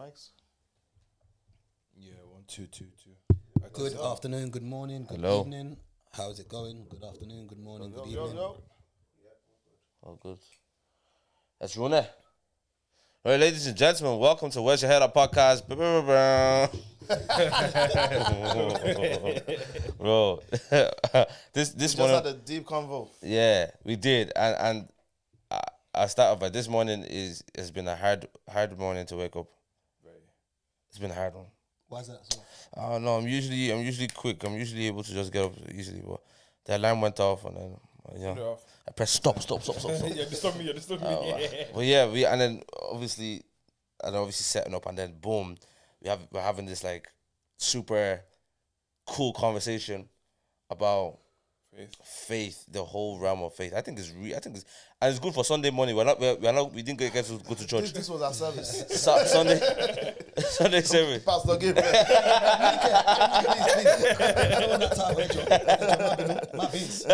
mics? Yeah, 1, 2, 2, 2. Good afternoon, good morning, good evening. How's it going? Good afternoon, good morning, good evening. Oh, good. That's Rune. All right, ladies and gentlemen, welcome to Where's Your Head Up podcast. Bro, this Just morning, had a deep convo. yeah, we did, and I start off by this morning has been a hard morning to wake up. Right. It's been a hard one. Why is that so? Oh no, I'm usually quick. I'm usually able to just get up easily, but the alarm went off and then I pressed stop. Yeah, disturb me. But yeah, and then obviously setting up, and then boom, we're having this like super cool conversation about faith, the whole realm of faith. I think and it's good for Sunday morning. We didn't get to go to church. This was our service. Sunday service. Pastor Gabriel. My beans.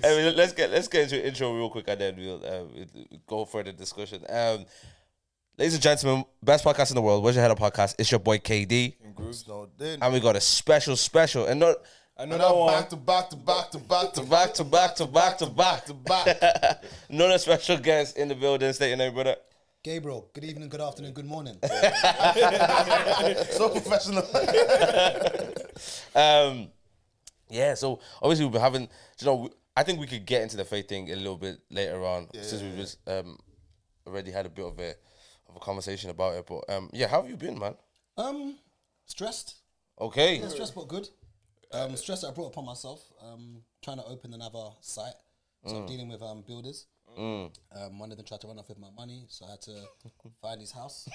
Hey, let's get into the intro real quick, and then we'll go further discussion. Ladies and gentlemen, best podcast in the world. Where's Your Head Up podcast? It's your boy KD, and we got a special, and not. Another one. Back to back. Another special guest in the building. State your name, brother. Gabriel, good evening, good afternoon, good morning. So professional. Yeah, so obviously we've been having, I think we could get into the faith thing a little bit later on, since we've just already had a bit of a conversation about it. But yeah, how have you been, man? Stressed. Okay. Yeah, stressed but good. Stress that I brought upon myself. Trying to open another site, so I'm dealing with builders. One of them tried to run off with my money, so I had to find his house,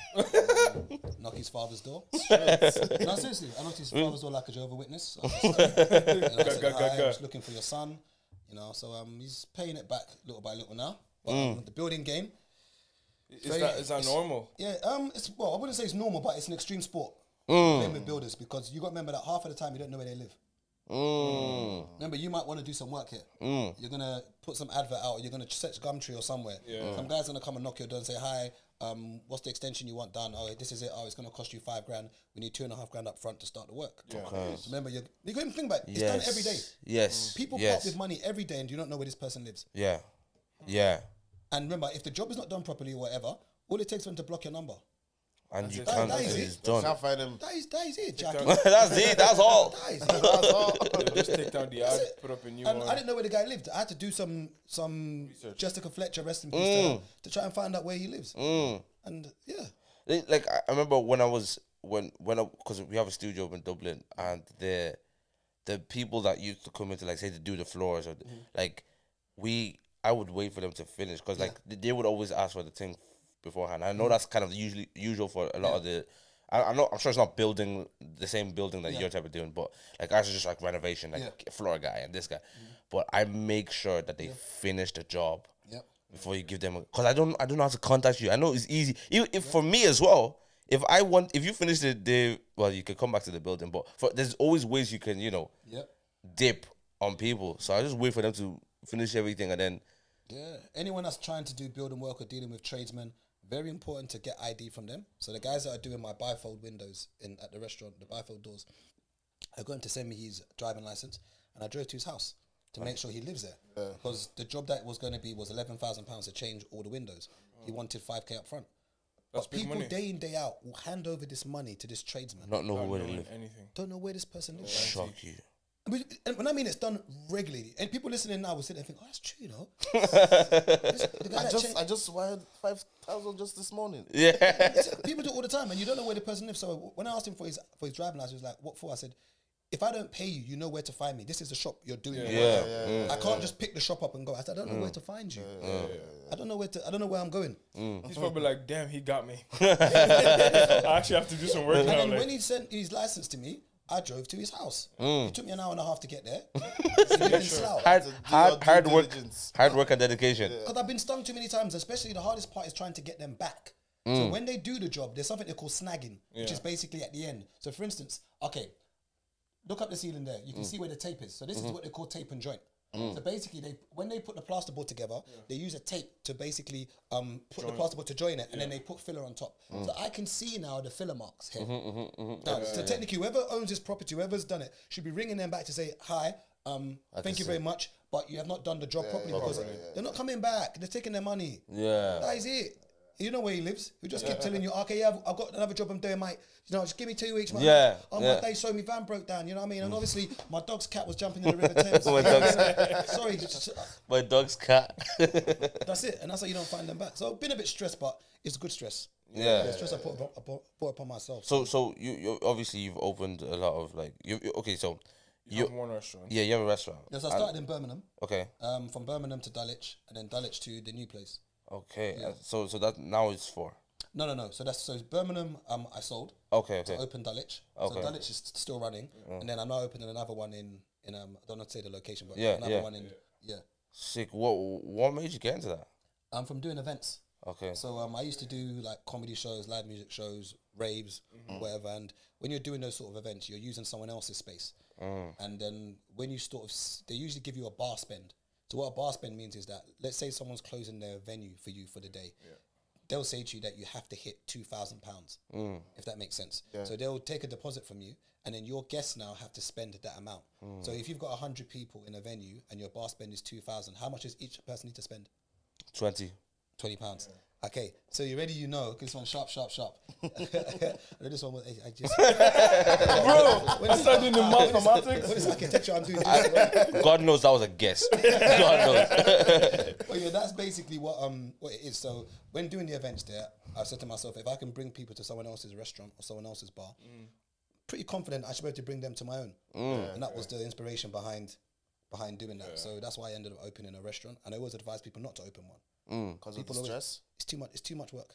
knock his father's door. No, seriously, I knocked his father's door like a Jehovah's Witness. I was looking for your son, so he's paying it back little by little now. But the building game, Is that normal? yeah, I wouldn't say it's normal, but it's an extreme sport. Playing with builders, because you got to remember that half of the time you don't know where they live. Remember, you might want to do some work here. You're gonna put some advert out, or you're gonna set Gumtree or somewhere. Some guy's gonna come and knock your door and say, "Hi, what's the extension you want done? Oh, this is it. Oh, it's gonna cost you $5 grand. We need $2.5 grand up front to start the work." Okay. So remember, you can even think about it. It's done every day. Yes. People part with money every day and do not know where this person lives. Yeah. And remember, if the job is not done properly or whatever, all it takes is them to block your number. And you can't. It's done. Can't find him. That is it, Jack. That's it. That's all. That's all. Just take down the ad, put up a new one. I didn't know where the guy lived. I had to do some research. Jessica Fletcher, rest in peace, to try and find out where he lives. And yeah, Like I remember when I was because we have a studio up in Dublin, and the people that used to come in to like say to do the floors or like I would wait for them to finish, because like they would always ask for the thing beforehand. I know that's kind of usual for a lot of the. I'm sure it's not building the same building that you're type of doing, but like ours is just like renovation, like floor guy and this guy. But I make sure that they finish the job before you give them, because I don't know how to contact you. I know it's easy. If for me as well, if you finish well, you can come back to the building, but there's always ways you can dip on people. So I just wait for them to finish everything, and then anyone that's trying to do building work or dealing with tradesmen, very important to get ID from them. So the guys that are doing my bifold windows at the restaurant, the bifold doors, I got him to send me his driving license, and I drove to his house to make sure he lives there, because the job that was going to be was £11,000 to change all the windows. He wanted 5k up front. That's but people money. Day in, day out will hand over this money to this tradesman. not know where they live. Don't know where this person lives. Shock you. And when I mean it's done regularly, and people listening now will sit there and think, "Oh, that's true, I just wired 5,000 just this morning. Yeah. People do it all the time, and you don't know where the person lives. So when I asked him for his driving license, he was like, "What for?" I said, "If I don't pay you, you know where to find me. This is the shop you're doing. I can't just pick the shop up and go." I said, "I don't know where to find you. I don't know where I'm going." He's probably like, "Damn, he got me." I actually have to do some work and now. then like. when he sent his license to me, I drove to his house. It took me an hour and a half to get there. Hard work and dedication. Because I've been stung too many times, especially the hardest part is trying to get them back. So when they do the job, there's something they call snagging, which is basically at the end. So for instance, okay, look up the ceiling there. You can see where the tape is. So this is what they call tape and joint. So basically, when they put the plasterboard together, they use a tape to basically put the plasterboard to join it, and then they put filler on top. So I can see now the filler marks here. Now, so technically, whoever owns this property, whoever's done it, should be ringing them back to say, hi, thank you very much, but you have not done the job properly because they're not coming back. They're taking their money. Yeah. That is it. You know where he lives. He just keep telling you, okay, yeah, I've got another job I'm doing, mate. You know, just give me 2 weeks, man. My day, so my van broke down, you know what I mean? And obviously, my dog's cat was jumping in the River Thames. Sorry. My dog's cat. That's it. And that's how you don't find them back. So I've been a bit stressed, but it's good stress. Yeah. Stress I put upon myself. So you obviously you've opened a lot of like, okay, so... You have one restaurant. Yeah, you have a restaurant. Yes, I started in Birmingham. Okay. From Birmingham to Dulwich, and then Dulwich to the new place. Okay. Yeah. So that now is 4. No. So it's Birmingham. I sold. Okay. To open Dulwich. Okay. So Dulwich is still running, and then I'm now opening another one in I don't know to say the location, but another one in Sick. What made you get into that? I'm from doing events. Okay. So I used to do like comedy shows, live music shows, raves, whatever. And when you're doing those sort of events, you're using someone else's space. And then when you they usually give you a bar spend. So what a bar spend means is that, let's say someone's closing their venue for you for the day. They'll say to you that you have to hit £2,000, if that makes sense. So they'll take a deposit from you, and then your guests now have to spend that amount. So if you've got 100 people in a venue and your bar spend is 2,000, how much does each person need to spend? 20 £20. Okay, so you ready? You know, this one sharp. This one, I just bro. When I started doing the mathematics, what is architecture I'm doing? God knows that was a guess. God knows. Well, yeah, that's basically what it is. So when doing the events there, I said to myself, if I can bring people to someone else's restaurant or someone else's bar, pretty confident I should be able to bring them to my own. And that was the inspiration behind doing that. So that's why I ended up opening a restaurant. And I always advise people not to open one. Because of the stress? It's too much work.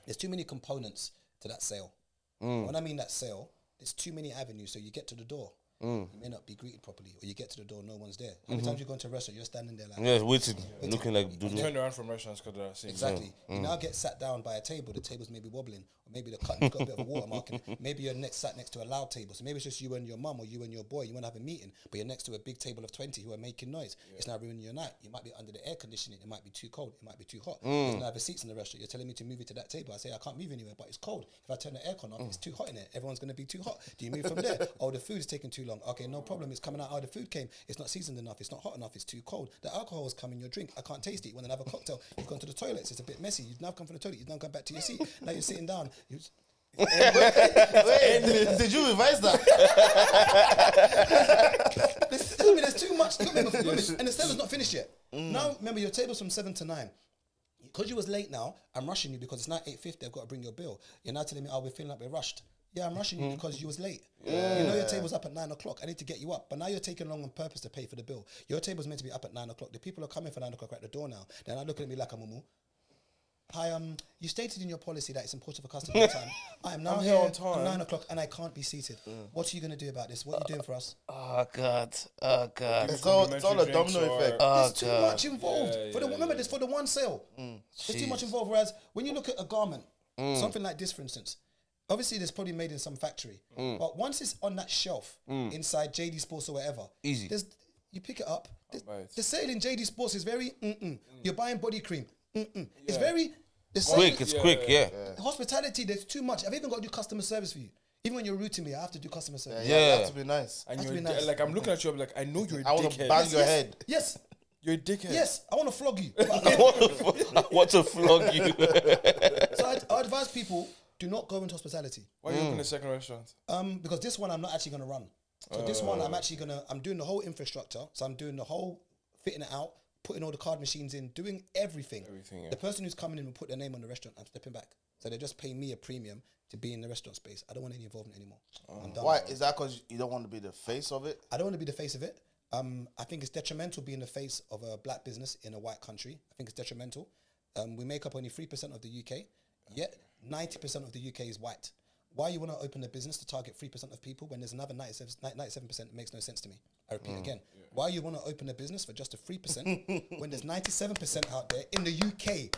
There's too many components to that sale. When I mean that sale, there's too many avenues. So you get to the door, you may not be greeted properly, or you get to the door, no one's there. How many times you go into a restaurant, you're standing there like waiting, looking like I turned around from restaurants because I see exactly. You now get sat down by a table. The table's maybe wobbling, or maybe the cutting's got a bit of a watermark in it. Maybe you're sat next to a loud table. So maybe it's just you and your mum, or you and your boy. You want to have a meeting, but you're next to a big table of 20 who are making noise. It's now ruining your night. You might be under the air conditioning. It might be too cold. It might be too hot. There's no other seats in the restaurant. You're telling me to move it to that table. I say I can't move anywhere, but it's cold. If I turn the aircon off, it's too hot in there. Everyone's going to be too hot. Do you move from there? Oh, the food is taking too long. Okay, no problem. It's coming out. Oh, the food came. It's not seasoned enough. It's not hot enough. It's too cold. The alcohol is coming in your drink. I can't taste it. You want to have a cocktail. You've gone to the toilets. It's a bit messy. You've now come from the toilet. You've now gone back to your seat. Now you're sitting down. Wait, did you revise that? There's too much. And the table's not finished yet. Now, remember, your table's from 7 to 9. Because you was late now, I'm rushing you because it's now 8:50. I've got to bring your bill. You're now telling me, we're feeling like we're rushed. Yeah, I'm rushing you because you was late. You know your table's up at 9 o'clock. I need to get you up. But now you're taking long on purpose to pay for the bill. Your table's meant to be up at 9 o'clock. The people are coming for 9 o'clock at the door now. They're not looking at me like I'm mumu. Hi, you stated in your policy that it's important for customer time. I am now here on time at 9 o'clock and I can't be seated. What are you going to do about this? What are you doing for us? Oh God. It's all a domino effect. There's too much involved. Remember, this for the one sale. There's too much involved. Whereas when you look at a garment, something like this, for instance, obviously it's probably made in some factory. But once it's on that shelf inside JD Sports or whatever, easy. You pick it up. The sale in JD Sports is very You're buying body cream. It's very quick. It's quick. Yeah. Hospitality. There's too much. I've even got to do customer service for you. Even when you're routing me, I have to do customer service. You have to be nice. And you're nice. Like I'm looking at you, I'm like, I know you're a dickhead. I want to bang your head. Yes. You're a dickhead. Yes, I want to flog you. I want to flog you. So I advise people, do not go into hospitality. Why are you opening a second restaurant? Because this one I'm not actually going to run. So this one I'm doing the whole infrastructure. So I'm doing the whole fitting it out, putting all the card machines in, doing everything. The person who's coming in will put their name on the restaurant. I'm stepping back. So they're just paying me a premium to be in the restaurant space. I don't want any involvement anymore. I'm done. Why? Is that because you don't want to be the face of it? I don't want to be the face of it. I think it's detrimental being the face of a black business in a white country. I think it's detrimental. We make up only 3% of the UK, yet 90% of the UK is white. Why you want to open a business to target 3% of people when there's another 97%? It makes no sense to me. I repeat again. Why you want to open a business for just a 3% when there's 97% out there in the UK?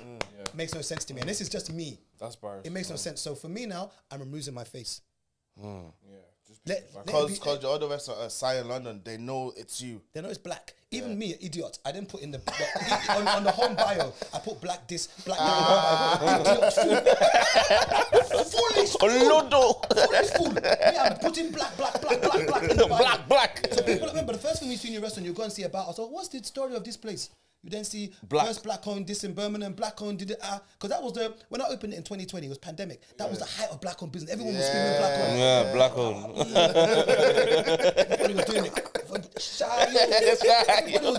Makes no sense to me. And this is just me. That's bars. It makes no sense. So for me now, I'm removing my face. Because the other restaurant, Sion London, they know it's you. They know it's black. Even me, idiot. I didn't put in on the home bio. I put black this, black that. Foolish fool. Yeah, I'm putting black in the bio. Black. So people remember the first thing you see in your restaurant, you go and see about. I thought, what's the story of this place? You then see first black owned this in Birmingham, black owned did it because that was when I opened it in 2020, it was pandemic. That was the height of black owned business. Everyone was screaming black owned. Yeah, black owned. Everybody was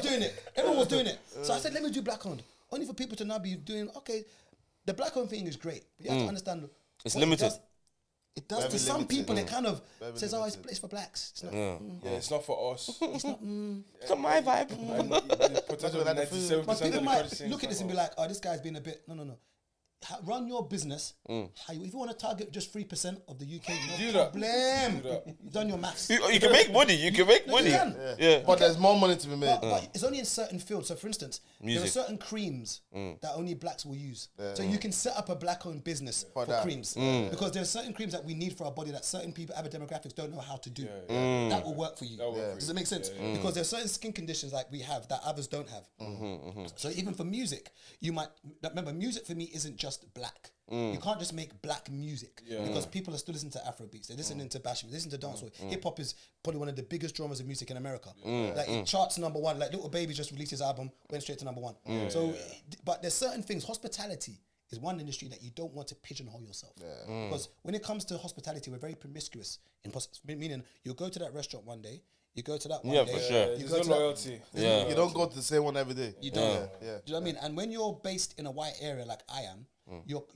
doing it. Everyone was doing it. So I said, let me do black owned. Only for people to now be doing, okay, the black owned thing is great, but you have to understand it's limited. It does to some people. It kind of says, "Oh, it's for blacks." It's not. It's not for us. It's not. It's not my vibe. But people might look at this and be like, "Oh, this guy's being a bit." No. Run your business. If you want to target just 3% of the UK, no problem. You've done your maths. You can make money. You can make money. Yeah. But there's more money to be made. But it's only in certain fields. So, for instance, there are certain creams that only blacks will use. So you can set up a black-owned business for creams because there are certain creams that we need for our body that certain people, other demographics, don't know how to do. That will work for you. Does it make sense? Because there are certain skin conditions like we have that others don't have. So even for music, you might remember music for me isn't just black. You can't just make black music because people are still listening to Afrobeats. They're listening to bash, they listen to dancehall. Hip hop is probably one of the biggest genres of music in America. Like it charts _1. Like Little Baby just released his album, went straight to #1. So, but there's certain things. Hospitality is one industry that you don't want to pigeonhole yourself because when it comes to hospitality, we're very promiscuous. Meaning, you'll go to that restaurant one day. You go to that one day. For sure. You There's no loyalty. You don't go to the same one every day. You don't. Do you know what I mean? And when you're based in a white area like I am, your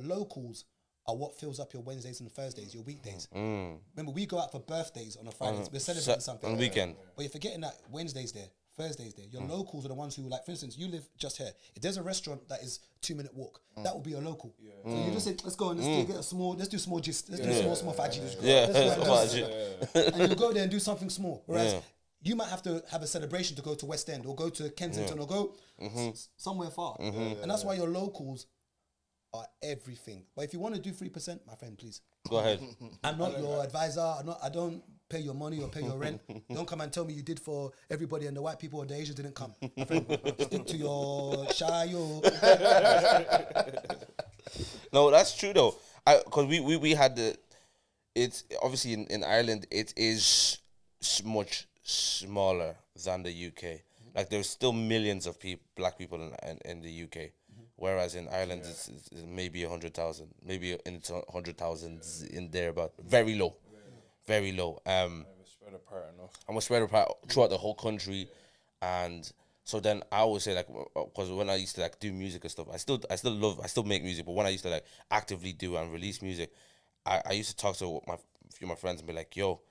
locals are what fills up your Wednesdays and Thursdays, your weekdays. Remember, we go out for birthdays on a Friday. We're celebrating something. On the weekend. But you're forgetting that Wednesday's there, Thursday's there. Your locals are the ones who, like, for instance, you live just here. If there's a restaurant that is 2-minute walk, that will be a local. So you just say, let's go and let's do small gist. Let's do small fudgy. And you go there and do something small. Whereas you might have to have a celebration to go to West End or go to Kensington or go somewhere far. And that's why your locals are everything. But if you want to do 3%, my friend, please go ahead. I'm not your advisor. I don't pay your money or pay your rent. Don't come and tell me you did for everybody and the white people or the Asians didn't come. My friend, stick to your shayo. No, that's true though. Because we had it's obviously in Ireland it is much smaller than the UK. Like there's still millions of black people in the UK. Whereas in Ireland, it's maybe 100,000, maybe into 100,000 in there, but very low, very low. We're spread apart enough. And we're spread apart throughout the whole country, and so then I always say like, because when I used to like do music and stuff, I still make music, but when I used to like actively do and release music, I used to talk to a few of my friends and be like, yo,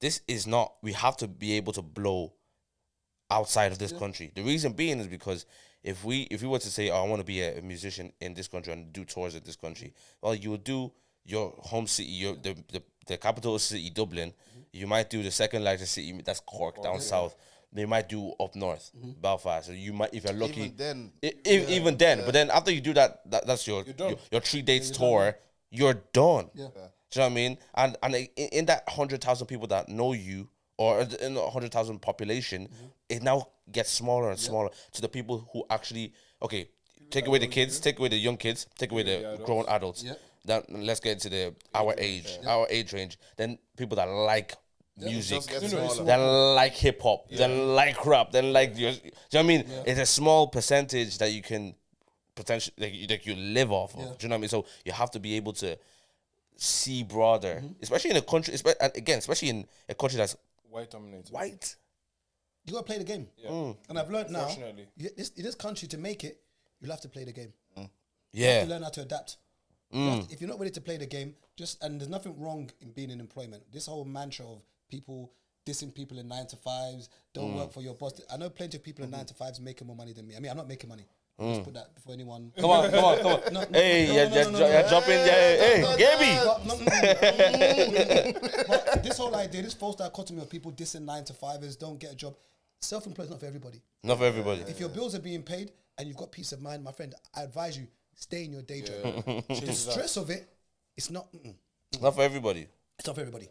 this is not. We have to be able to blow outside of this country. The reason being is because if we were to say, oh, I want to be a musician in this country and do tours in this country, well, you would do your home city, the capital city, Dublin. You might do the second largest city, that's Cork, down south. They might do up north, Belfast. So you might, if you're lucky, even then. But then after you do that's your 3 dates tour. You're done. Do you know what I mean? And in that 100,000 people that know you, or in the 100,000 population, it now gets smaller and smaller to the people who actually, okay, take away the kids, take away the young kids, take away the grown adults. Then let's get into our age range. Then people that like music, that like hip hop, that like rap, that like, do you know what I mean? It's a small percentage that you can potentially, like you live off of. Do you know what I mean? So you have to be able to see broader, especially in a country, especially in a country that's white dominated. White. You gotta play the game. And I've learned now, in this country, to make it, you'll have to play the game. You have to learn how to adapt. If you're not ready to play the game, and there's nothing wrong in being in employment. This whole mantra of people dissing people in 9 to 5s, don't work for your boss. I know plenty of people in 9 to 5s making more money than me. I mean, I'm not making money. Just put that before anyone. Come on. Jump in. Hey, Gaby. But this whole idea, this false dichotomy of people dissing 9 to 5ers, don't get a job. Self-employed is not for everybody. Not for everybody. If your bills are being paid and you've got peace of mind, my friend, I advise you, stay in your day job. The stress of it, it's not. Not for everybody. It's not for everybody.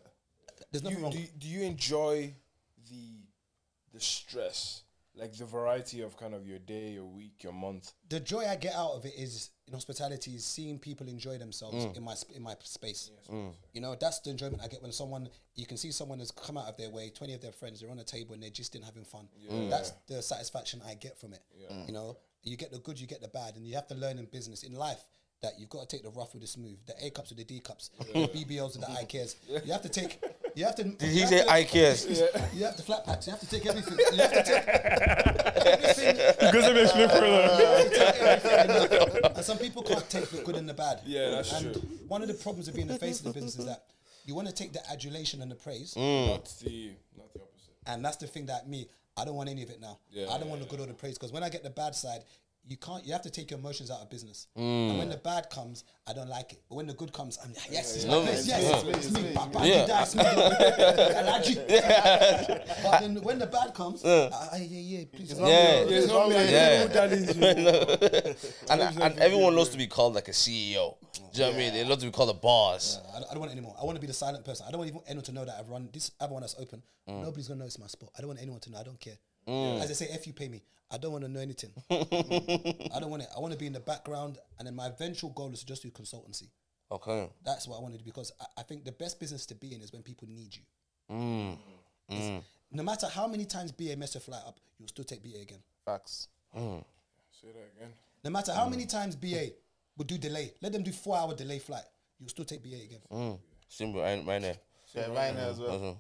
There's nothing wrong. Do you enjoy the stress, like the variety of kind of your day, your week, your month? The joy I get out of it is in hospitality is seeing people enjoy themselves in my space. You know, that's the enjoyment I get when you can see someone has come out of their way, 20 of their friends, they're on a table and they're just in having fun. That's the satisfaction I get from it. You know, you get the good, you get the bad, and you have to learn in business, in life, that you've got to take the rough with the smooth, the A cups with the D cups, the BBLs with the I cares. You have to take. You have to. Did he say I cares? You have to flat packs. You have to take everything. You have to take everything. Because it makes me further. And some people can't take the good and the bad. Yeah, that's true. One of the problems of being the face of the business is that you want to take the adulation and the praise. Not the opposite. And that's the thing that I don't want any of it now. I don't want the good or the praise, because when I get the bad side, you have to take your emotions out of business. And when the bad comes, I don't like it. But when the good comes, I'm yes, it's my place. Yes, it's me. I like you. But then when the bad comes, please. It's not me. And everyone loves to be called like a CEO. Do you know what I mean? They love to be called a boss. I don't want it anymore. I want to be the silent person. I don't want anyone to know that I've run this other one that's open. Nobody's gonna know it's my spot. I don't want anyone to know. I don't care. As they say, if you pay me, I don't want to know anything. I don't want it. I want to be in the background, and then my eventual goal is to just do consultancy. Okay. That's what I want to do, because I think the best business to be in is when people need you. No matter how many times BA mess your flight up, you'll still take BA again. Facts. Say that again. No matter how many times BA would do delay, let them do 4-hour delay flight, you'll still take BA again. Simple, right there. Yeah, right now as well.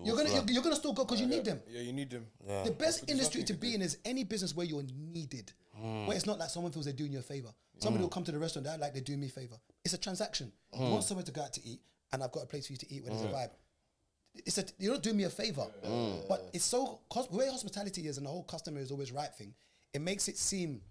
You're gonna still go because you need them. Yeah, you need them. Yeah. The best industry to be in is any business where you're needed, where it's not like someone feels they're doing you a favor. Somebody will come to the restaurant, they act like they're doing me a favor. It's a transaction. You want somewhere to go out to eat, and I've got a place for you to eat where there's a vibe. You're not doing me a favor, but it's so the way hospitality is, and the whole customer is always right thing. It makes it seem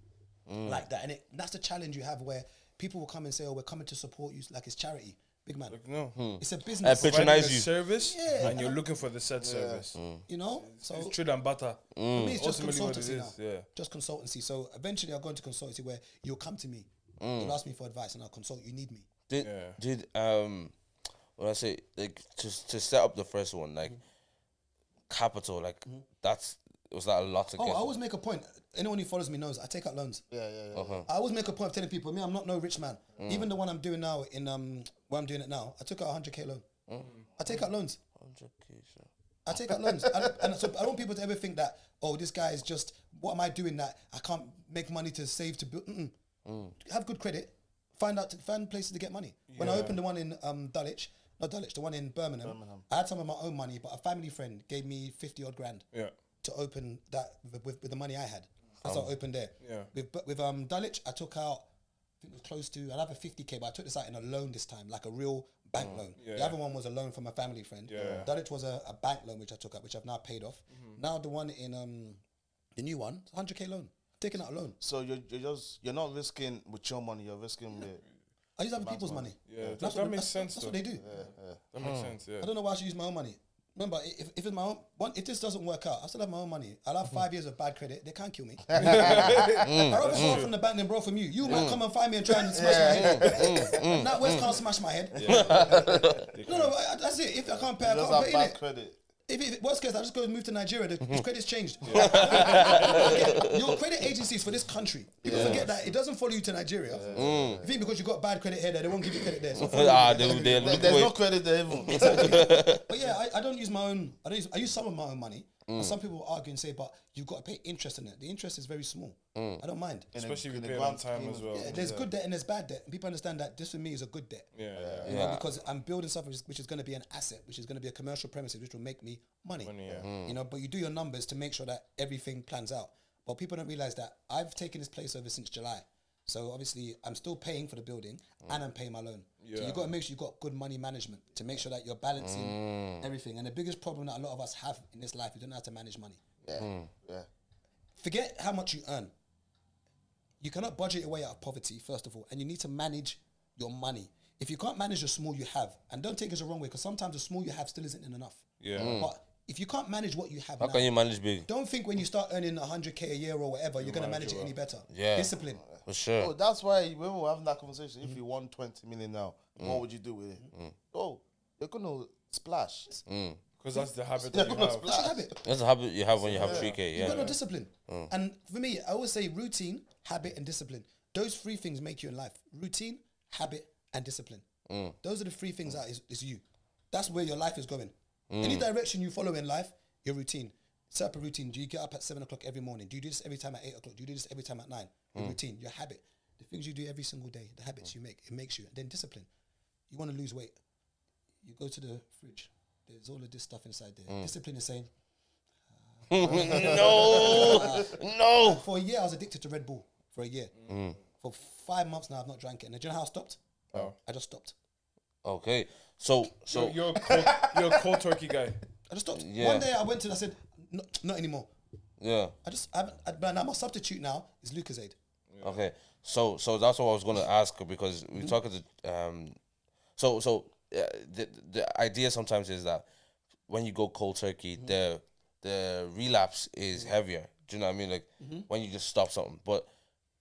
like that, and that's the challenge you have, where people will come and say, "Oh, we're coming to support you," like it's charity. Big man. Like, no. It's a business. Patronize you. you. Service, and you're looking for the said service. You know? So it's trade and butter. for me, it's just Ultimately what it consultancy is, now. yeah. Just consultancy. So eventually I'll go into consultancy where you'll come to me. You'll ask me for advice and I'll consult. You need me. When I say, like, to set up the first one, like, capital, like, was that a lot to get? I always make a point. Anyone who follows me knows I take out loans. Okay. I always make a point of telling people, I'm not no rich man. Even the one I'm doing now where I'm doing it now, I took out 100k loan. I take out loans. 100k, sure. I take out loans. I don't want people to ever think that, oh, this guy is just, what am I doing that I can't make money to save to build? Have good credit. Find places to get money. When I opened the one in Dulwich, not Dulwich, the one in Birmingham, I had some of my own money, but a family friend gave me 50 odd grand. To open that with the money I had. That's how I opened there. With Dulwich, I took out, I think it was close to, I'd have a 50k, but I took this out in a loan this time, like a real bank loan. The other one was a loan from a family friend. Dulwich was a bank loan which I took out, which I've now paid off. Now the one in the new one, 100k loan. Taking out a loan. So you're not risking with your money, you're risking with I use other people's money. That makes sense. That's what they do. That makes sense. I don't know why I should use my own money. Remember, if it's my own one, if this doesn't work out, I still have my own money. I'll have 5 years of bad credit. They can't kill me. I'd rather borrow from the bank than borrow from you. You might come and find me and try and smash my head. Now West can't smash my head. No, that's it. If I can't pay, I can't pay. Bad credit. If worst case, I just go and move to Nigeria. His credit's changed. Your credit agencies for this country. People forget that it doesn't follow you to Nigeria. You think because you got bad credit here, they won't give you credit there. So There's no credit there even. But yeah, I don't use my own. I use some of my own money. And some people will argue and say, but you've got to pay interest in it. The interest is very small. I don't mind. Especially if you pay it on time as well. Yeah, there's good debt and there's bad debt. And people understand that this for me is a good debt. You know, because I'm building something which is going to be an asset, which is going to be a commercial premises, which will make me money. You know, but you do your numbers to make sure that everything plans out. But people don't realize that I've taken this place over since July. So obviously I'm still paying for the building and I'm paying my loan. So you've got to make sure you've got good money management to make sure that you're balancing everything. And the biggest problem that a lot of us have in this life, we don't know how to manage money. Forget how much you earn. You cannot budget your way out of poverty, first of all, and you need to manage your money. If you can't manage the small you have, and don't take it the wrong way, because sometimes the small you have still isn't enough. But if you can't manage what you have, how can you manage big? Don't think when you start earning 100k a year or whatever, you're going to manage it any better. Discipline. For sure. Oh, that's why when we were having that conversation, if you won 20 million now, what would you do with it? Oh, you're gonna splash. Because that's the habit You're that you gonna have. That's your habit. That's a habit you have when you have 3K. You've Yeah. got no discipline. And for me, I always say routine, habit, and discipline. Those three things make you in life. Routine, habit, and discipline. Those are the three things that is you. That's where your life is going. Any direction you follow in life, your routine. Set up a routine. Do you get up at 7 o'clock every morning? Do you do this every time at 8 o'clock? Do you do this every time at 9? Your routine, your habit. The things you do every single day, the habits you make, it makes you. And then discipline. You want to lose weight. You go to the fridge. There's all of this stuff inside there. Discipline is saying, No. for a year, I was addicted to Red Bull. For a year. For 5 months now, I've not drank it. And do you know how I stopped? I just stopped. Okay. So You're a cold turkey guy. I just stopped. Yeah. One day I went to, I said, not anymore. yeah. But now my substitute now is Lucozade. Okay. So that's what I was going to ask, because we talking to the idea sometimes is that when you go cold turkey, the relapse is heavier. Do you know what I mean? Like when you just stop something. But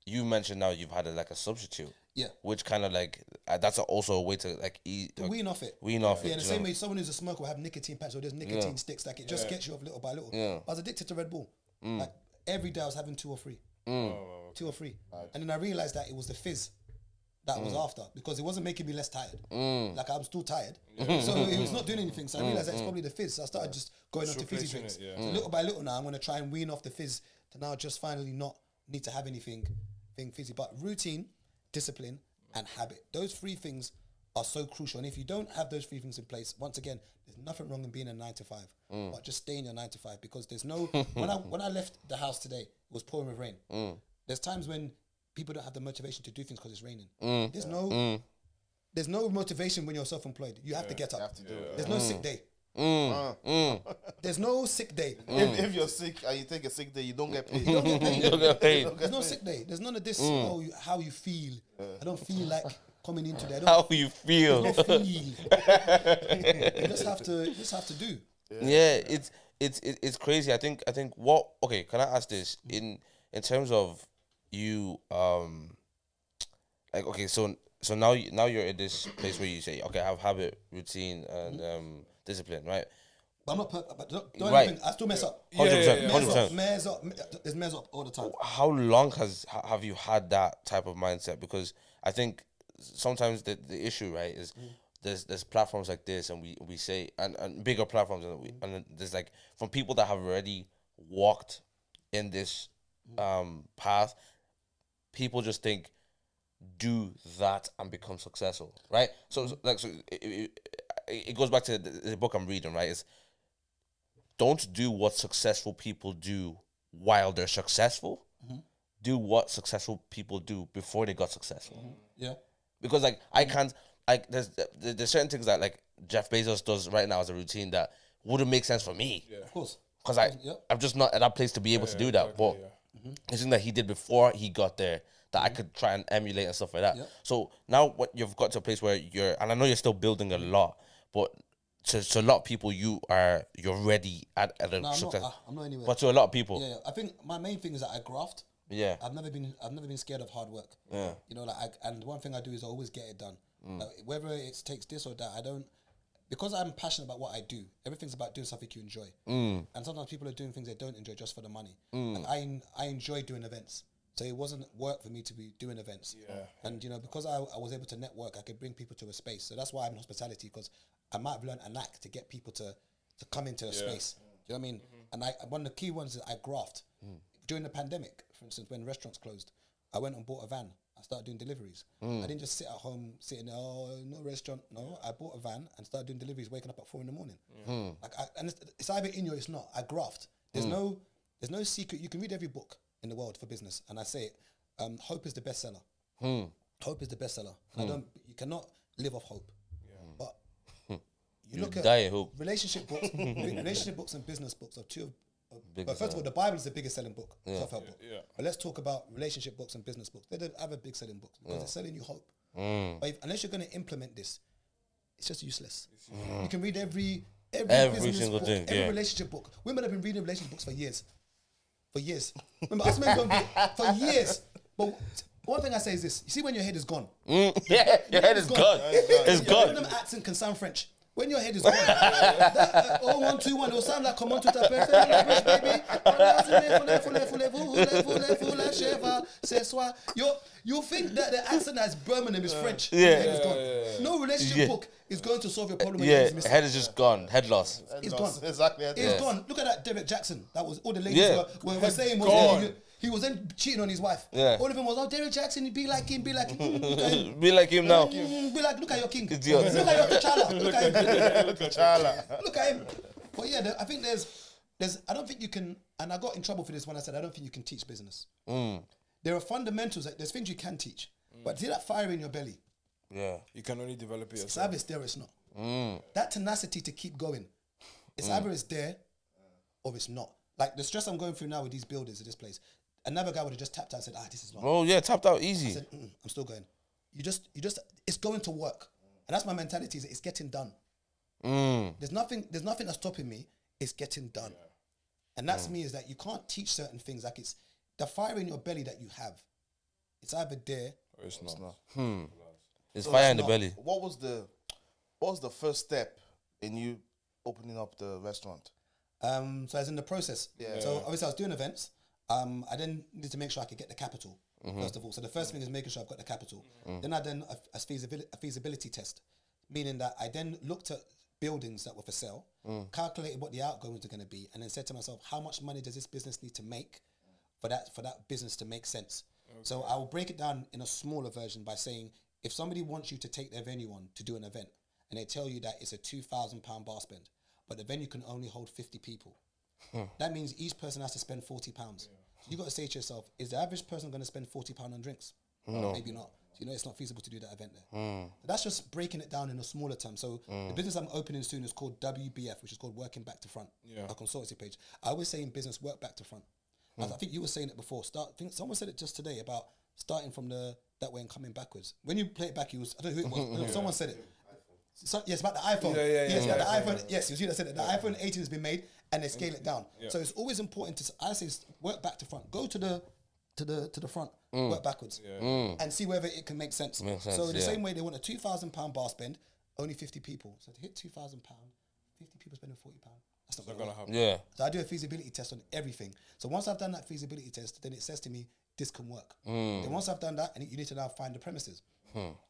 you mentioned now you've had a substitute. Yeah. Which kind of like that's also a way to like eat. To wean off it. Wean off it. Yeah, in the do you same know? way someone who's a smoker will have nicotine patches or there's nicotine sticks, like it just gets you off little by little. Yeah. I was addicted to Red Bull. Like every day I was having 2 or 3. 2 or 3. And then I realized that it was the fizz that I was after, because it wasn't making me less tired. Like I'm still tired. So it was not doing anything. So I realized that it's probably the fizz. So I started just going on to fizzy Replacing drinks. it, yeah. So little by little now I'm going to try and wean off the fizz to now just finally not need to have anything fizzy. But routine, discipline, and habit. Those 3 things are so crucial. And if you don't have those 3 things in place, once again, there's nothing wrong in being a 9 to 5. But just stay in your 9 to 5, because there's no when I left the house today, it was pouring with rain. There's times when people don't have the motivation to do things because it's raining. There's no motivation when you're self-employed. You have to get up. You have to do it. There's no sick day. There's no sick day. If you're sick and you take a sick day, you don't get paid. You don't get paid. You don't get paid. There's no sick day. There's none of this. How you feel. I don't feel like coming into there. I don't How you feel? feel. You just have to do. Yeah, it's crazy. I think what, okay, can I ask this in terms of you like, okay, so now you're in this place where you say, okay, I have habit, routine, and discipline, right? But I'm not perfect. But don't Right. think, I still mess up. 100%, Mess 100%. up. Mess up. There's mess up all the time. How long have you had that type of mindset? Because I think sometimes the issue, right, is there's platforms like this, and we say and bigger platforms, and there's like from people that have already walked in this path, people just think do that and become successful, right? So it goes back to the book I'm reading, right? It's don't do what successful people do while they're successful. Do what successful people do before they got successful. Yeah. Because like I can't, like there's certain things that like Jeff Bezos does right now as a routine that wouldn't make sense for me. Of course. Because Yep. I'm just not at that place to be able to do that. But it's something that he did before he got there that I could try and emulate and stuff like that. Yep. So now what you've got to a place where you're, and I know you're still building a lot, but to a lot of people you're ready at a No, success. I'm not anywhere. But to a lot of people, Yeah, I think my main thing is that I graft. yeah. I've never been scared of hard work. Yeah. You know, like, and one thing I do is I always get it done. Like, whether it takes this or that, I don't, because I'm passionate about what I do. Everything's about doing something you enjoy. And sometimes people are doing things they don't enjoy just for the money. Like I enjoy doing events, so it wasn't work for me to be doing events. And you know, because I was able to network, I could bring people to a space. So that's why I'm in hospitality, because I might have learned a knack to get people to come into a space. Do you know what I mean? And one of the key ones is I graft. During the pandemic, for instance, when restaurants closed, I went and bought a van. I started doing deliveries. I didn't just sit at home, sitting there, no restaurant. No, I bought a van and started doing deliveries, waking up at 4 a.m. Like, and it's either in you or it's not. I graft. There's no secret. You can read every book in the world for business, and I say it. Hope is the bestseller. Hope is the bestseller. And you cannot live off hope. But you look die at of hope. relationship books, relationship books and business books are two of. But Biggest first of all, the Bible is the biggest selling book, self-help book. Yeah. But let's talk about relationship books and business books. They're the other big selling books because they're selling you hope. But unless you're going to implement this, it's just useless. You can read every business single book, thing, every relationship book. Women have been reading relationship books for years. For years. Remember, us men don't do it for years. But one thing I say is this: you see, when your head is gone, Yeah, your head is gone. It's one of gone. them accent can sound French. When your head is gone, that 0121, it'll sound like come on to the baby. You'll think that the accent that's Birmingham is French. Yeah. Your head is gone. No relationship book is going to solve your problem when your head is missing. Head is just gone. Head loss. It's gone. Exactly. It's gone. Look at that Derek Jackson. That was all the ladies were saying was he was then cheating on his wife. Yeah. All of them was, oh, Derek Jackson, be like him, be like him. Look at him. Be like him now. Look at your king. Idiot. Look at your T'Challa. Look at him. T'Challa. Look at him. But yeah, I think there's, I don't think you can, and I got in trouble for this when I said I don't think you can teach business. There are fundamentals, there's things you can teach. But see that fire in your belly? Yeah. You can only develop it It's yourself. either it's there or it's not. That tenacity to keep going, it's either it's there or it's not. Like the stress I'm going through now with these builders at this place, another guy would have just tapped out and said, this is not. Oh yeah, tapped out easy. I said, I'm still going. You just, it's going to work. And that's my mentality, is it's getting done. There's nothing that's stopping me, it's getting done. And that's me, is that you can't teach certain things. Like it's the fire in your belly that you have. It's either there Or it's not. There's So fire that's in the not- belly. What was the first step in you opening up the restaurant? So as in the process. Yeah. So obviously I was doing events. I then needed to make sure I could get the capital, first of all. So the first thing is making sure I've got the capital. Then I done a feasibility test, meaning that I then looked at buildings that were for sale, calculated what the outgoings are going to be, and then said to myself, how much money does this business need to make for that business to make sense? So I will break it down in a smaller version by saying, if somebody wants you to take their venue on to do an event, and they tell you that it's a £2,000 bar spend, but the venue can only hold 50 people, that means each person has to spend £40. So you got to say to yourself, is the average person going to spend £40 on drinks? No. Maybe not. So it's not feasible to do that event there. So that's just breaking it down in a smaller term. So the business I'm opening soon is called WBF, which is called Working Back to Front, a consultancy page. I always say in business, work back to front. I think you were saying it before. I think someone said it just today about starting from that way and coming backwards. When you play it back, I don't know who it was. Someone said it. So, yes, about the iPhone. Yes, about the iPhone. Yes, it was you that said it. The iPhone 18 has been made, and they scale it down. So it's always important to, I say, work back to front. Go to the front, work backwards, and see whether it can make sense. So in the same way, they want a £2,000 bar spend, only 50 people. So to hit £2,000, 50 people spending £40. That's not going to happen. Yeah. So I do a feasibility test on everything. So once I've done that feasibility test, then it says to me, this can work. Then once I've done that, and you need to now find the premises.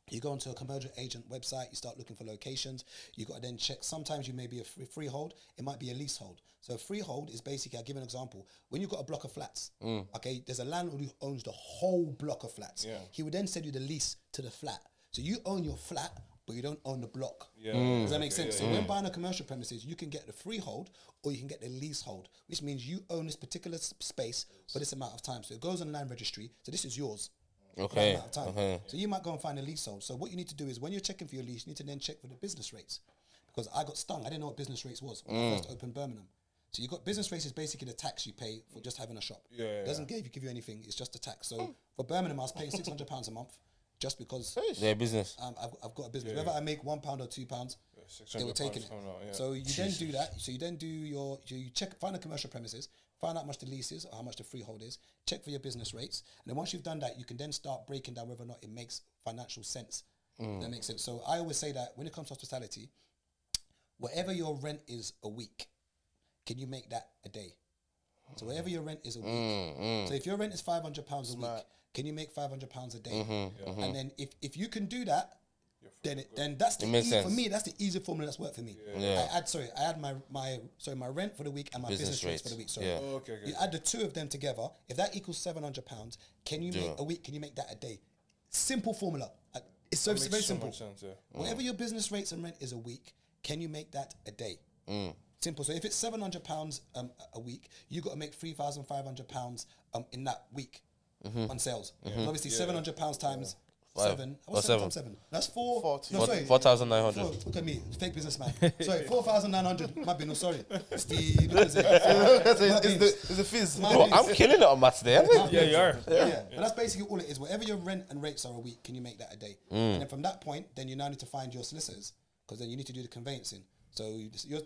You go onto a commercial agent website, you start looking for locations, you got to then check. Sometimes you may be a freehold, it might be a leasehold. So a freehold is basically, I'll give an example. When you've got a block of flats, okay, there's a landlord who owns the whole block of flats. He would then send you the lease to the flat. So you own your flat, but you don't own the block. Does that make sense? So when buying a commercial premises, you can get the freehold or you can get the leasehold, which means you own this particular space for this amount of time. So it goes on land registry. So this is yours. Okay. Amount of time. So you might go and find a leasehold. So what you need to do is when you're checking for your lease, you need to then check for the business rates. Because I got stung. I didn't know what business rates was when I first opened Birmingham. So you got business rates is basically the tax you pay for just having a shop. It doesn't give you anything. It's just a tax. So for Birmingham, I was paying £600 a month just because business. I've got a business. Whether I make £1 or £2, they were taking it. So you then do that. So you then do you check, find the commercial premises, find out how much the lease is or how much the freehold is, check for your business rates. And then once you've done that, you can then start breaking down whether or not it makes financial sense. That makes sense. So I always say that when it comes to hospitality, whatever your rent is a week, can you make that a day? So whatever your rent is a week. So if your rent is £500 a week, can you make £500 a day? And then if you can do that, then that's the for me. That's the easy formula that's worked for me. I add my rent for the week and my business rates for the week. Sorry, you add the two of them together. If that equals £700, can you make a week? Can you make that a day? Simple formula. It's very simple. Sense, Whatever your business rates and rent is a week, can you make that a day? Simple. So if it's £700 a week, you got to make £3,500 in that week on sales. And obviously £700 times 7. What's 7 times 7? That's 4. No, sorry. 4,900. Look at me, fake businessman. Sorry, 4,900. My bad, no, sorry. Steve, look at it. It's a fizz. Bro, I'm killing it on maths there. Yeah, you are. Yeah. But that's basically all it is. Whatever your rent and rates are a week, can you make that a day? And then from that point, then you now need to find your solicitors, because then you need to do the conveyancing. So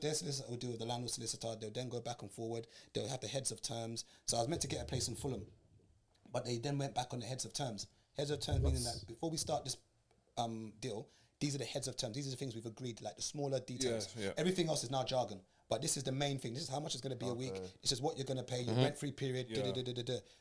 their solicitor will deal with the landlord solicitor. They'll then go back and forward. They'll have the heads of terms. So I was meant to get a place in Fulham, but they then went back on the heads of terms. Heads of terms meaning that before we start this deal, these are the heads of terms. These are the things we've agreed, like the smaller details. Yeah, yeah. Everything else is now jargon. But this is the main thing. This is how much it's going to be a week. This is what you're going to pay, your rent-free period.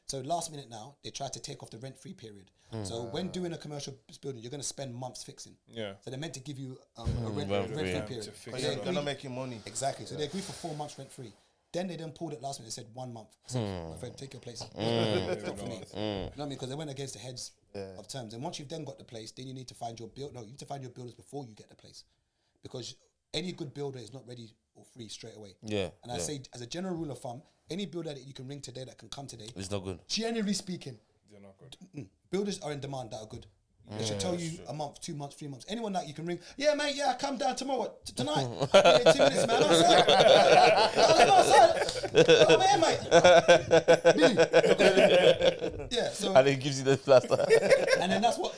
So last minute now, they try to take off the rent-free period. So when doing a commercial building, you're going to spend months fixing. Yeah. So they're meant to give you a rent-free period. To fix But it they up. They're not making money. Exactly. So they agreed for 4 months rent-free. Then they then pulled it last minute. They said 1 month. I said, my friend, take your place. It's not for me. You know what I mean? Because they went against the heads of terms. And once you've then got the place, then you need to find your build. No, you need to find your builders before you get the place, because any good builder is not ready or free straight away. Yeah. And I say, as a general rule of thumb, any builder that you can ring today that can come today, It's not good. generally speaking, They're not good. builders are in demand that are good. They should tell you a month, 2 months, 3 months. Anyone that you can ring, yeah, mate, yeah, come down tomorrow, tonight. I'll be here 2 minutes, man. I'm here, mate. Yeah, so And it gives you the plaster. and then that's what,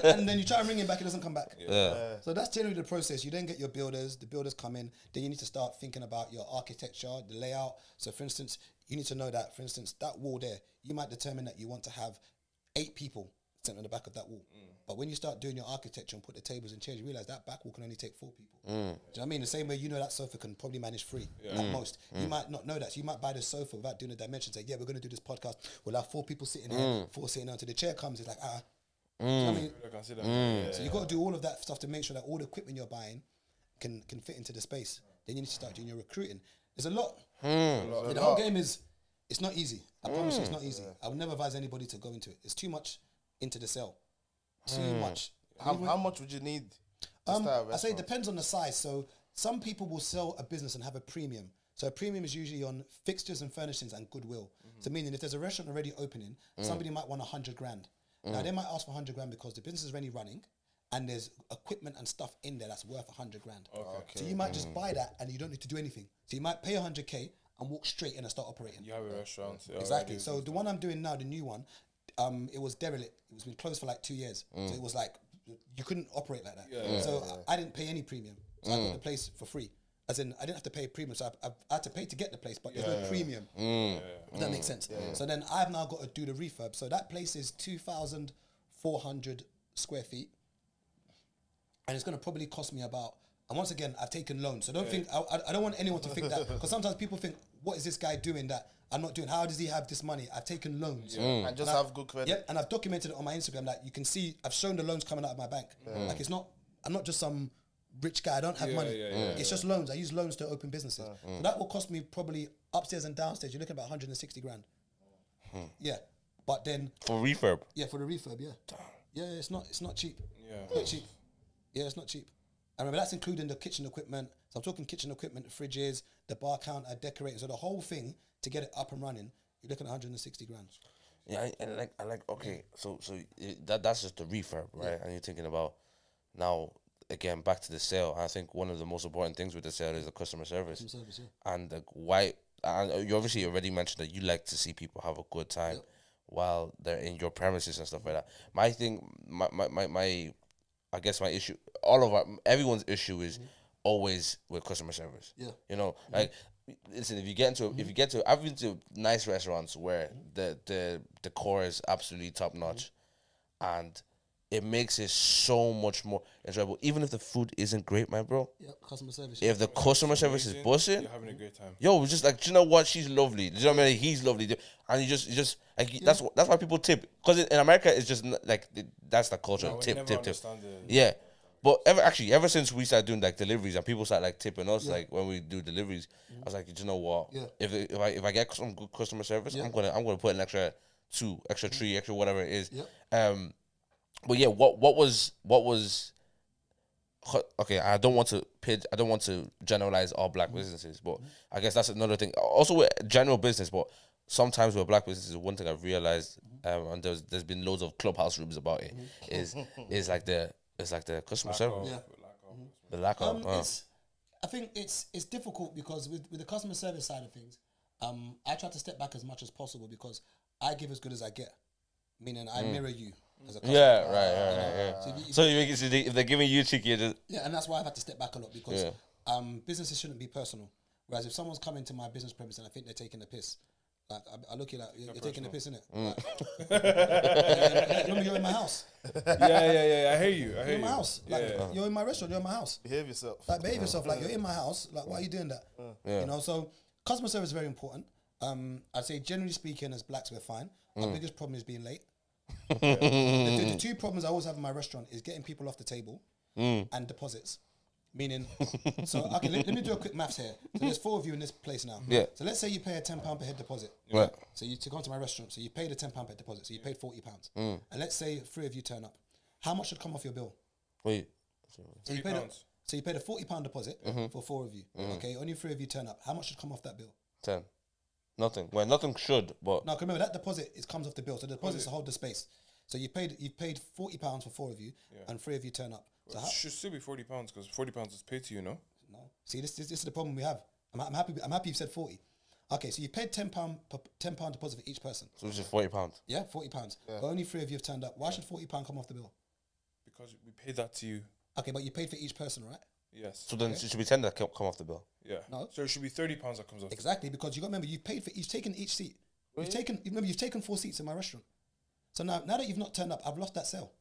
and then you try and ring him back, it doesn't come back. So that's generally the process. You then get your builders, the builders come in, then you need to start thinking about your architecture, the layout. So for instance, you need to know that, for instance, that wall there, you might determine that you want to have 8 people sitting on the back of that wall. But when you start doing your architecture and put the tables and chairs, you realize that back wall can only take 4 people. Do you know what I mean? The same way, you know, that sofa can probably manage 3 at most. You might not know that. So you might buy the sofa without doing the dimensions. Say, yeah, we're going to do this podcast. We'll have 4 people sitting here, 4 sitting down. Until the chair comes, it's like, you know what I mean? I can see that. So you got to do all of that stuff to make sure that all the equipment you're buying can fit into the space. Then you need to start doing your recruiting. There's a lot. The whole game is, it's not easy. I promise you, it's not easy. I would never advise anybody to go into it. It's too much into the sale. Too much. How much would you need? To start a I say it restaurant? depends on the size. So some people will sell a business and have a premium. So a premium is usually on fixtures and furnishings and goodwill. So meaning if there's a restaurant already opening, somebody might want 100 grand. Now they might ask for 100 grand because the business is already running and there's equipment and stuff in there that's worth 100 grand. So you might just buy that and you don't need to do anything. So you might pay 100k and walk straight in and start operating. You have a restaurant. Exactly. So the one I'm doing now, the new one, it was derelict. It was been closed for like 2 years. So it was like, you couldn't operate like that. So I didn't pay any premium. So I got the place for free. As in, I didn't have to pay a premium. So I had to pay to get the place, but there's no premium. If that makes sense. So then I've now got to do the refurb. So that place is 2,400 square feet. And it's going to probably cost me about, and once again, I've taken loans. So don't think, I don't want anyone to think that, because sometimes people think, what is this guy doing that I'm not doing? How does he have this money? I've taken loans. And just have good credit. Yep, and I've documented it on my Instagram. Like you can see, I've shown the loans coming out of my bank. Like it's not, I'm not just some rich guy. I don't have money. It's just loans. I use loans to open businesses. So that will cost me probably upstairs and downstairs. You're looking at about 160 grand. Yeah, but then For refurb. yeah, for the refurb, yeah, it's not cheap. It's not cheap. Yeah, it's not cheap. I remember that's including the kitchen equipment. So I'm talking kitchen equipment, the fridges, the bar counter, decorators. So the whole thing to get it up and running, you're looking at 160 grand. Yeah, I like. Okay, so that's just the refurb, right? And you're thinking about now again back to the sale. I think one of the most important things with the sale is the customer service. And like why? And you obviously already mentioned that you like to see people have a good time while they're in your premises and stuff like that. My thing, my I guess my issue, everyone's issue is always with customer service. Yeah. You know, like listen, if you get to, I've been to nice restaurants where the decor is absolutely top notch, and it makes it so much more enjoyable. Even if the food isn't great, my bro. Yeah, customer service. If the customer service is bussing, You're having a great time. yo, we're just like, do you know what? She's lovely. Do you know what I mean? He's lovely. And you just like that's why people tip, because in America it's just like that's the culture. I would Tip. never understand the- Yeah. But ever since we started doing like deliveries and people start like tipping us like when we do deliveries, I was like, you know what? Yeah. If I get some good customer service, I'm gonna put an extra 2, extra 3, extra whatever it is. But yeah, what was okay? I don't want to generalize all black businesses, but I guess that's another thing. Also with general business, but sometimes with black businesses, one thing I've realized, and there's been loads of clubhouse rooms about it, is like the customer service, the lack of. I think it's difficult because with the customer service side of things, I try to step back as much as possible because I give as good as I get, meaning I mirror you as a customer. Yeah, right. So if they're giving you cheeky, just And that's why I've had to step back a lot because businesses shouldn't be personal. Whereas if someone's coming to my business premise and I think they're taking the piss, Like I look at that, you're taking the piss, innit? Mm. Remember, you're in my house. Yeah. I hear you. You're in my house. Like you're in my restaurant. You're in my house. Behave yourself. Like behave yourself. Like you're in my house. Like why are you doing that? Yeah. You know. So customer service is very important. I'd say generally speaking, as blacks, we're fine. Our biggest problem is being late. The two problems I always have in my restaurant is getting people off the table and deposits. Meaning, so okay, let me do a quick maths here. So there's 4 of you in this place now. Yeah. So let's say you pay a £10 per head deposit. Right. So you to come to my restaurant. So you paid a £10 per deposit. So you paid £40. And let's say 3 of you turn up. How much should come off your bill? Wait. So you paid £3. so you paid a £40 deposit for 4 of you. Okay, only 3 of you turn up. How much should come off that bill? 10. Nothing. Well, nothing should, but No, 'cause remember that deposit comes off the bill. So the deposit's to hold the space. So you paid £40 for 4 of you, and 3 of you turn up. So It should still be £40 because £40 is paid to you, no? no, see this is the problem we have. I'm happy you said 40. Okay, so you paid £10 deposit for each person. so it's just £40. Yeah, £40. But only 3 of you have turned up. Why should £40 come off the bill? Because we paid that to you. Okay, but you paid for each person, right? Yes. So then it should be 10 that come off the bill. Yeah. No. So it should be £30 that comes off. Exactly, because you got to remember you paid for you've taken each seat. You've taken 4 seats in my restaurant. So now that you've not turned up, I've lost that sale.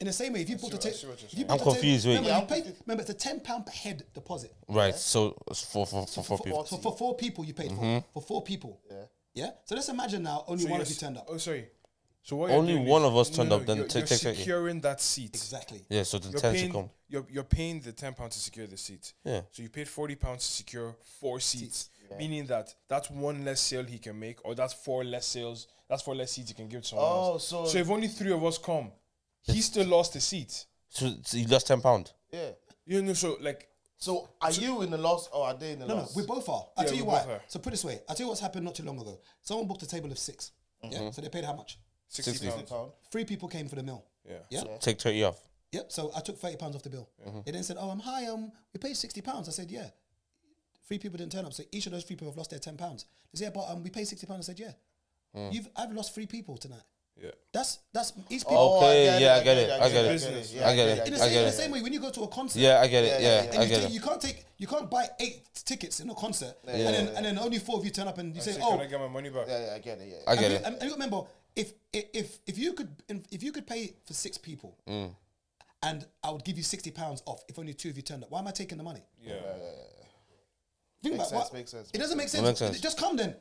In the same way, if you booked a I table, see what you're saying. I'm confused, wait. Remember, it's a £10 per head deposit. Right. So it's for 4 people. For 4 people, you paid for 4 people. Yeah. So let's imagine now only one of you turned up. Oh, sorry. So what Only you're doing one is- of us turned up, then you're take securing that seat. Exactly. Yeah. So the You're 10 should paying, come. you're paying the £10 to secure the seat. Yeah. So you paid £40 to secure 4 seats, meaning that that's 1 less sale he can make, or that's 4 less sales. That's 4 less seats he can give to someone else. so if only 3 of us come, he still lost the seat. So you lost £10. yeah. You know, so like So are you in the loss or are they in the No, loss? we both are. I'll Yeah, tell you we why. both are. So put it this way. I'll tell you what's happened not too long ago. Someone booked a table of 6. Yeah. So they paid how much? £60. £60. 3 people came for the meal. Yeah. Yeah. Take 30 off. Yep. So I took £30 off the bill. They then said, "Oh, I'm high. We paid £60." I said, "Yeah." 3 people didn't turn up, so each of those 3 people have lost their £10. They said, "Yeah, but we paid £60." I said, "Yeah." I've lost 3 people tonight. Yeah. That's each people. Okay. I Yeah, I get get it, it. I I get get it, it. yeah, I get In it. the I same, get in the it. same way, when you go to a concert, Yeah, I get it. yeah, Yeah, I get it. you can't buy 8 tickets in a concert, and then only 4 of you turn up and you say, Say, "Oh." can I get my money back? Yeah, I get it. Yeah. I get And it. you remember, if you could pay for 6 people, and I would give you £60 off if only 2 of you turned up, why am I taking the money? Yeah. Think Makes about sense, makes sense, It doesn't make sense. Makes sense. Just come then.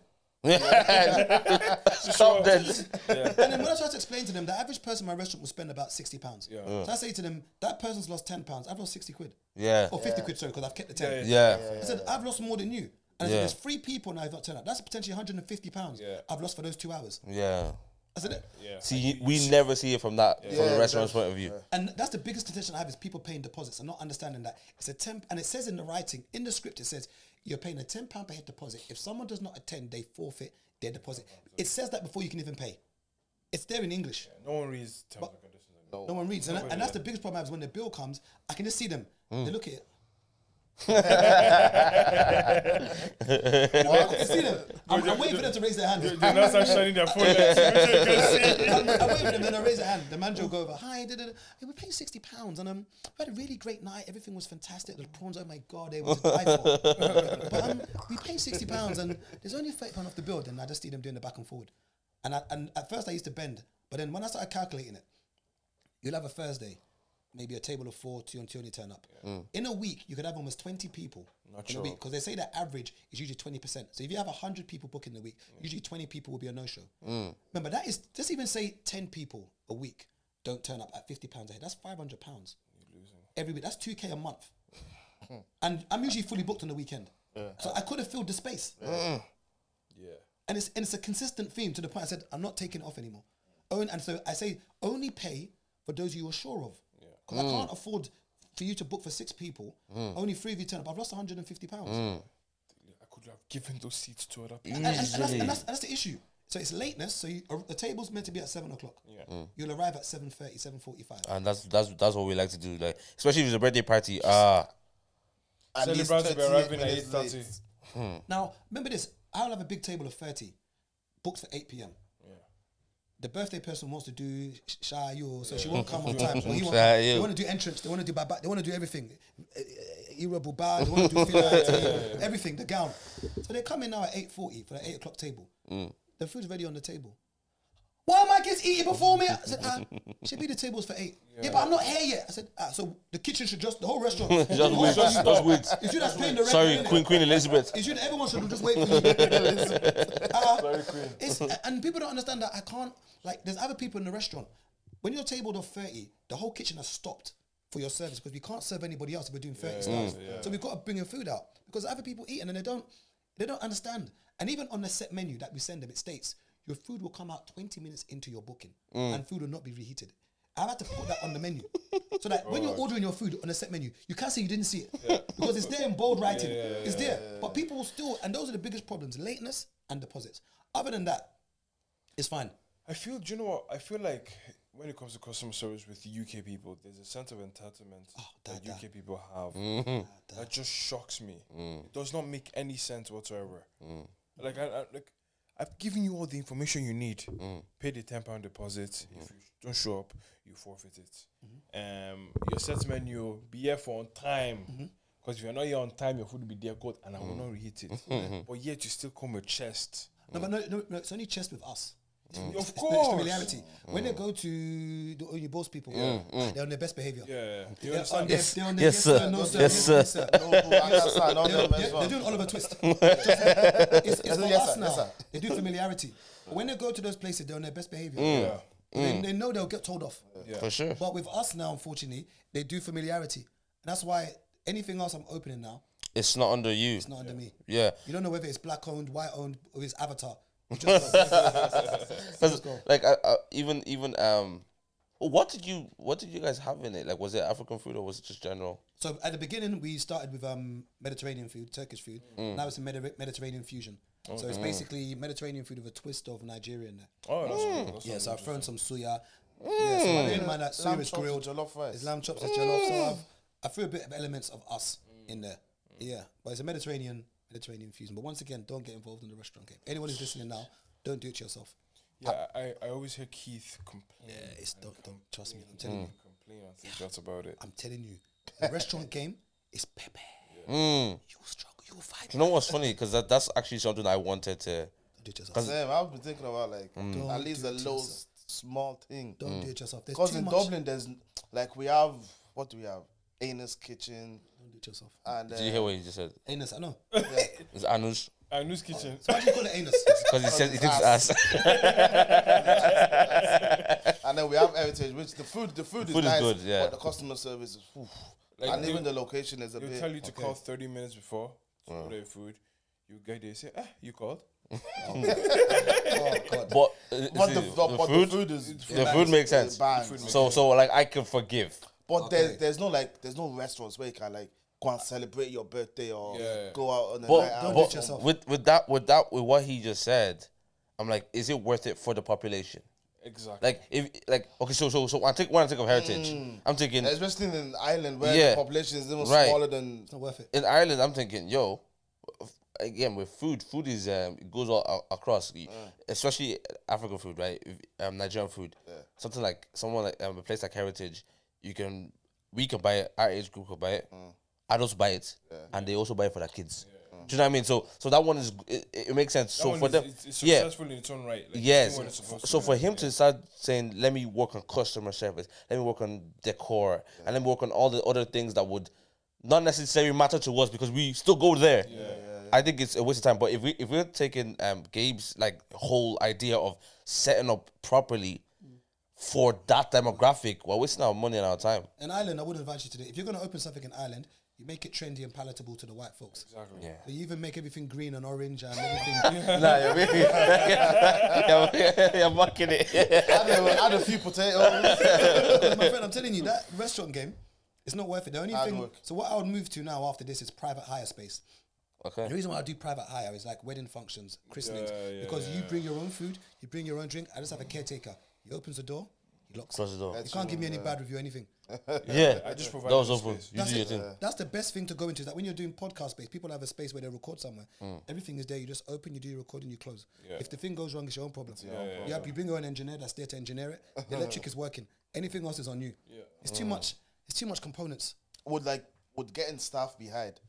Stop then. And then when I try to explain to them, the average person in my restaurant will spend about £60. Yeah. So I say to them, that person's lost £10. I've lost 60 quid. Yeah. Or 50 quid, sorry, because I've kept the 10. Yeah. I said, I've lost more than you. And I said, Yeah. there's 3 people now who've not turned up. That's potentially £150 Yeah. I've lost for those 2 hours. Yeah. I said, Yeah. See, we never see it from that from the restaurant's point of view. and that's the biggest contention I have is people paying deposits and not understanding that it's a £10, and it says in the writing, in the script, it says you're paying a £10 per head deposit. If someone does not attend, they forfeit their deposit. It says that before you can even pay. It's there in English. No one reads terms and conditions. No one reads. And that's the biggest problem I have is when the bill comes, I can just see them. They look at it. I can see them. I'm waiting for them to raise their hand. They now start shining their phone lights, which you can see. I'm waiting for them, then I raise their hand. The manager will go over, "Hi, hey, we're paying £60 and we had a really great night. Everything was fantastic. The prawns, oh my God, they were to die for. But we paid £60 and there's only £30 off the bill." Then I just see them doing the back and forward. And at first I used to bend, but then when I started calculating it, you'll have a Thursday, maybe a table of 4, 2 and 2 only turn up. In a week, you could have almost 20 people in a week, because they say that average is usually 20%. So if you have 100 people book in the week, usually 20 people will be a no-show. Remember, that is, just even say 10 people a week don't turn up at £50 a head. That's £500 every week. That's 2K a month. And I'm usually fully booked on the weekend. So I could have filled the space. Yeah. And it's a consistent theme to the point I said, I'm not taking it off anymore. And so I say, only pay for those you are sure of. Because I can't afford for you to book for 6 people, only 3 of you turn up. I've lost £150. I could have given those seats to other people. And that's the issue. So it's lateness. So the table's meant to be at 7 o'clock. You'll arrive at 7:30, 7:45. And that's what we like to do. Like, especially if it's a birthday party. At least Celebrants will be 38 arriving at minutes 8:30. late. Now, remember this. I'll have a big table of 30, booked for 8 p.m. The birthday person wants to do shy you, so she won't come on time. So he won't come. They want to do entrance. They want to do back. They want to do everything. irritable bowel, they want to do feel everything, the gown. So they come in now at 8:40 for the 8 o'clock table. The food's ready on the table. Why are my kids eating before me? I said, should be the tables for 8. Yeah, but I'm not here yet. I said, so the kitchen should the whole restaurant. just wait. It's you that's paying the rent. Sorry, Queen Elizabeth. It's you that everyone should just wait for you. Sorry, Queen. And people don't understand that I can't, like, there's other people in the restaurant. When you're tabled off 30, the whole kitchen has stopped for your service because we can't serve anybody else if we're doing 30 styles. So we've got to bring your food out because other people eat and they don't understand. And even on the set menu that we send them, it states, your food will come out 20 minutes into your booking and food will not be reheated. I've had to put that on the menu. So that when you're ordering your food on a set menu, you can't say you didn't see it. Because it's there in bold writing. It's there. But people will still, and those are the biggest problems, lateness and deposits. Other than that, it's fine. I feel, do you know what? I feel like when it comes to customer service with UK people, there's a sense of entitlement that UK people have. That just shocks me. It does not make any sense whatsoever. Like, I've given you all the information you need. Pay the £10 deposit. If you don't show up, you forfeit it. Your set menu, be here for on time. Because if you're not here on time, your food will be there cold and I will not reheat it. But yet you still come with chest. No, but no, it's only chest with us. Of course. It's familiarity. When they go to the Only Boss people, they're on their best behavior. They're on their Yes, sir. Yes, sir. They're doing Oliver Twist. It's for us now. They do familiarity. But when they go to those places, they're on their best behavior. They know they'll get told off. For sure. But with us now, unfortunately, they do familiarity. And that's why anything else I'm opening now, it's not under you. it's not under me. Yeah. You don't know whether it's black owned, white owned, or it's Avatar. Like what did you guys have in it? Like, was it African food or was it just general? So at the beginning we started with Mediterranean food, Turkish food. Now it's a Mediterranean fusion. So it's basically Mediterranean food with a twist of Nigerian there. Oh, that's cool. That's Yeah, so I've thrown some suya. Yeah, so I didn't mind that suya is grilled. It's lamb chops, it's jollof. So I threw a bit of elements of us in there. Yeah, but it's a Mediterranean fusion. But once again, don't get involved in the restaurant game. Anyone who's listening now, don't do it yourself. Yeah, I always hear Keith complain. Yeah, don't trust me. I'm telling you. Complain. I think that's about it. I'm telling you, the restaurant game is pepe. You will struggle. You will fight. You know what's funny? Because that's actually something I wanted to. Don't do it yourself. Same, I've been thinking about like at least a little small thing. Don't do it yourself. Because in Dublin, there's like we have what do we have? Anus Kitchen. Don't do it yourself. And Did you hear what he just said? Anus, I know. It's Anush. Anu's Kitchen. So why do you call it anus? Because he said he thinks ass. And then we have Heritage, which the food is nice, good, yeah. but the customer service is Like and even the location is a They'll bit. tell you to call 30 minutes before to order your food. You get there, say, you called? Oh God. But the food is the food makes sense. So like I can forgive. But there's no restaurants where you can like go and celebrate your birthday or go out on a night out. Don't do it yourself. With what he just said, I'm like, is it worth it for the population? Exactly. Like okay, so when I think of heritage, I'm thinking, especially in Ireland where the population is even smaller than. It's not worth it. In Ireland, I'm thinking, again with food is it goes all across, especially African food, right? Nigerian food, something like a place like Heritage, we can buy it. Our age group can buy it. Adults buy it, and they also buy it for their kids. Do you know what I mean? So that one is it makes sense. So for them, it's successful in its own right. Like, yes. So for him to start saying, "Let me work on customer service, let me work on decor, and let me work on all the other things that would not necessarily matter to us because we still go there." I think it's a waste of time. But if we're taking Gabe's like whole idea of setting up properly for that demographic, we're wasting our money and our time. In Ireland, I would advise you to do it. If you're going to open something in Ireland, you make it trendy and palatable to the white folks. Exactly. Yeah. So you even make everything green and orange and everything. You're mocking it. Add a few potatoes. My friend, I'm telling you, that restaurant game, it's not worth it. The only thing. So what I would move to now after this is private hire space. Okay. The reason why I do private hire is like wedding functions, christenings, because you bring your own food, you bring your own drink. I just have a caretaker. He opens the door, he locks Close the door. You can't give me any bad review, anything. Yeah, I just provide doors the open. space. You do your thing. That's the best thing to go into. Is that when you're doing podcast space, people have a space where they record somewhere. Everything is there. You just open, you do your recording, you close. If the thing goes wrong, it's your own problem. You bring your own engineer that's there to engineer it. The electric is working. Anything else is on you. It's too much. It's too much components. Would would getting staff be hard?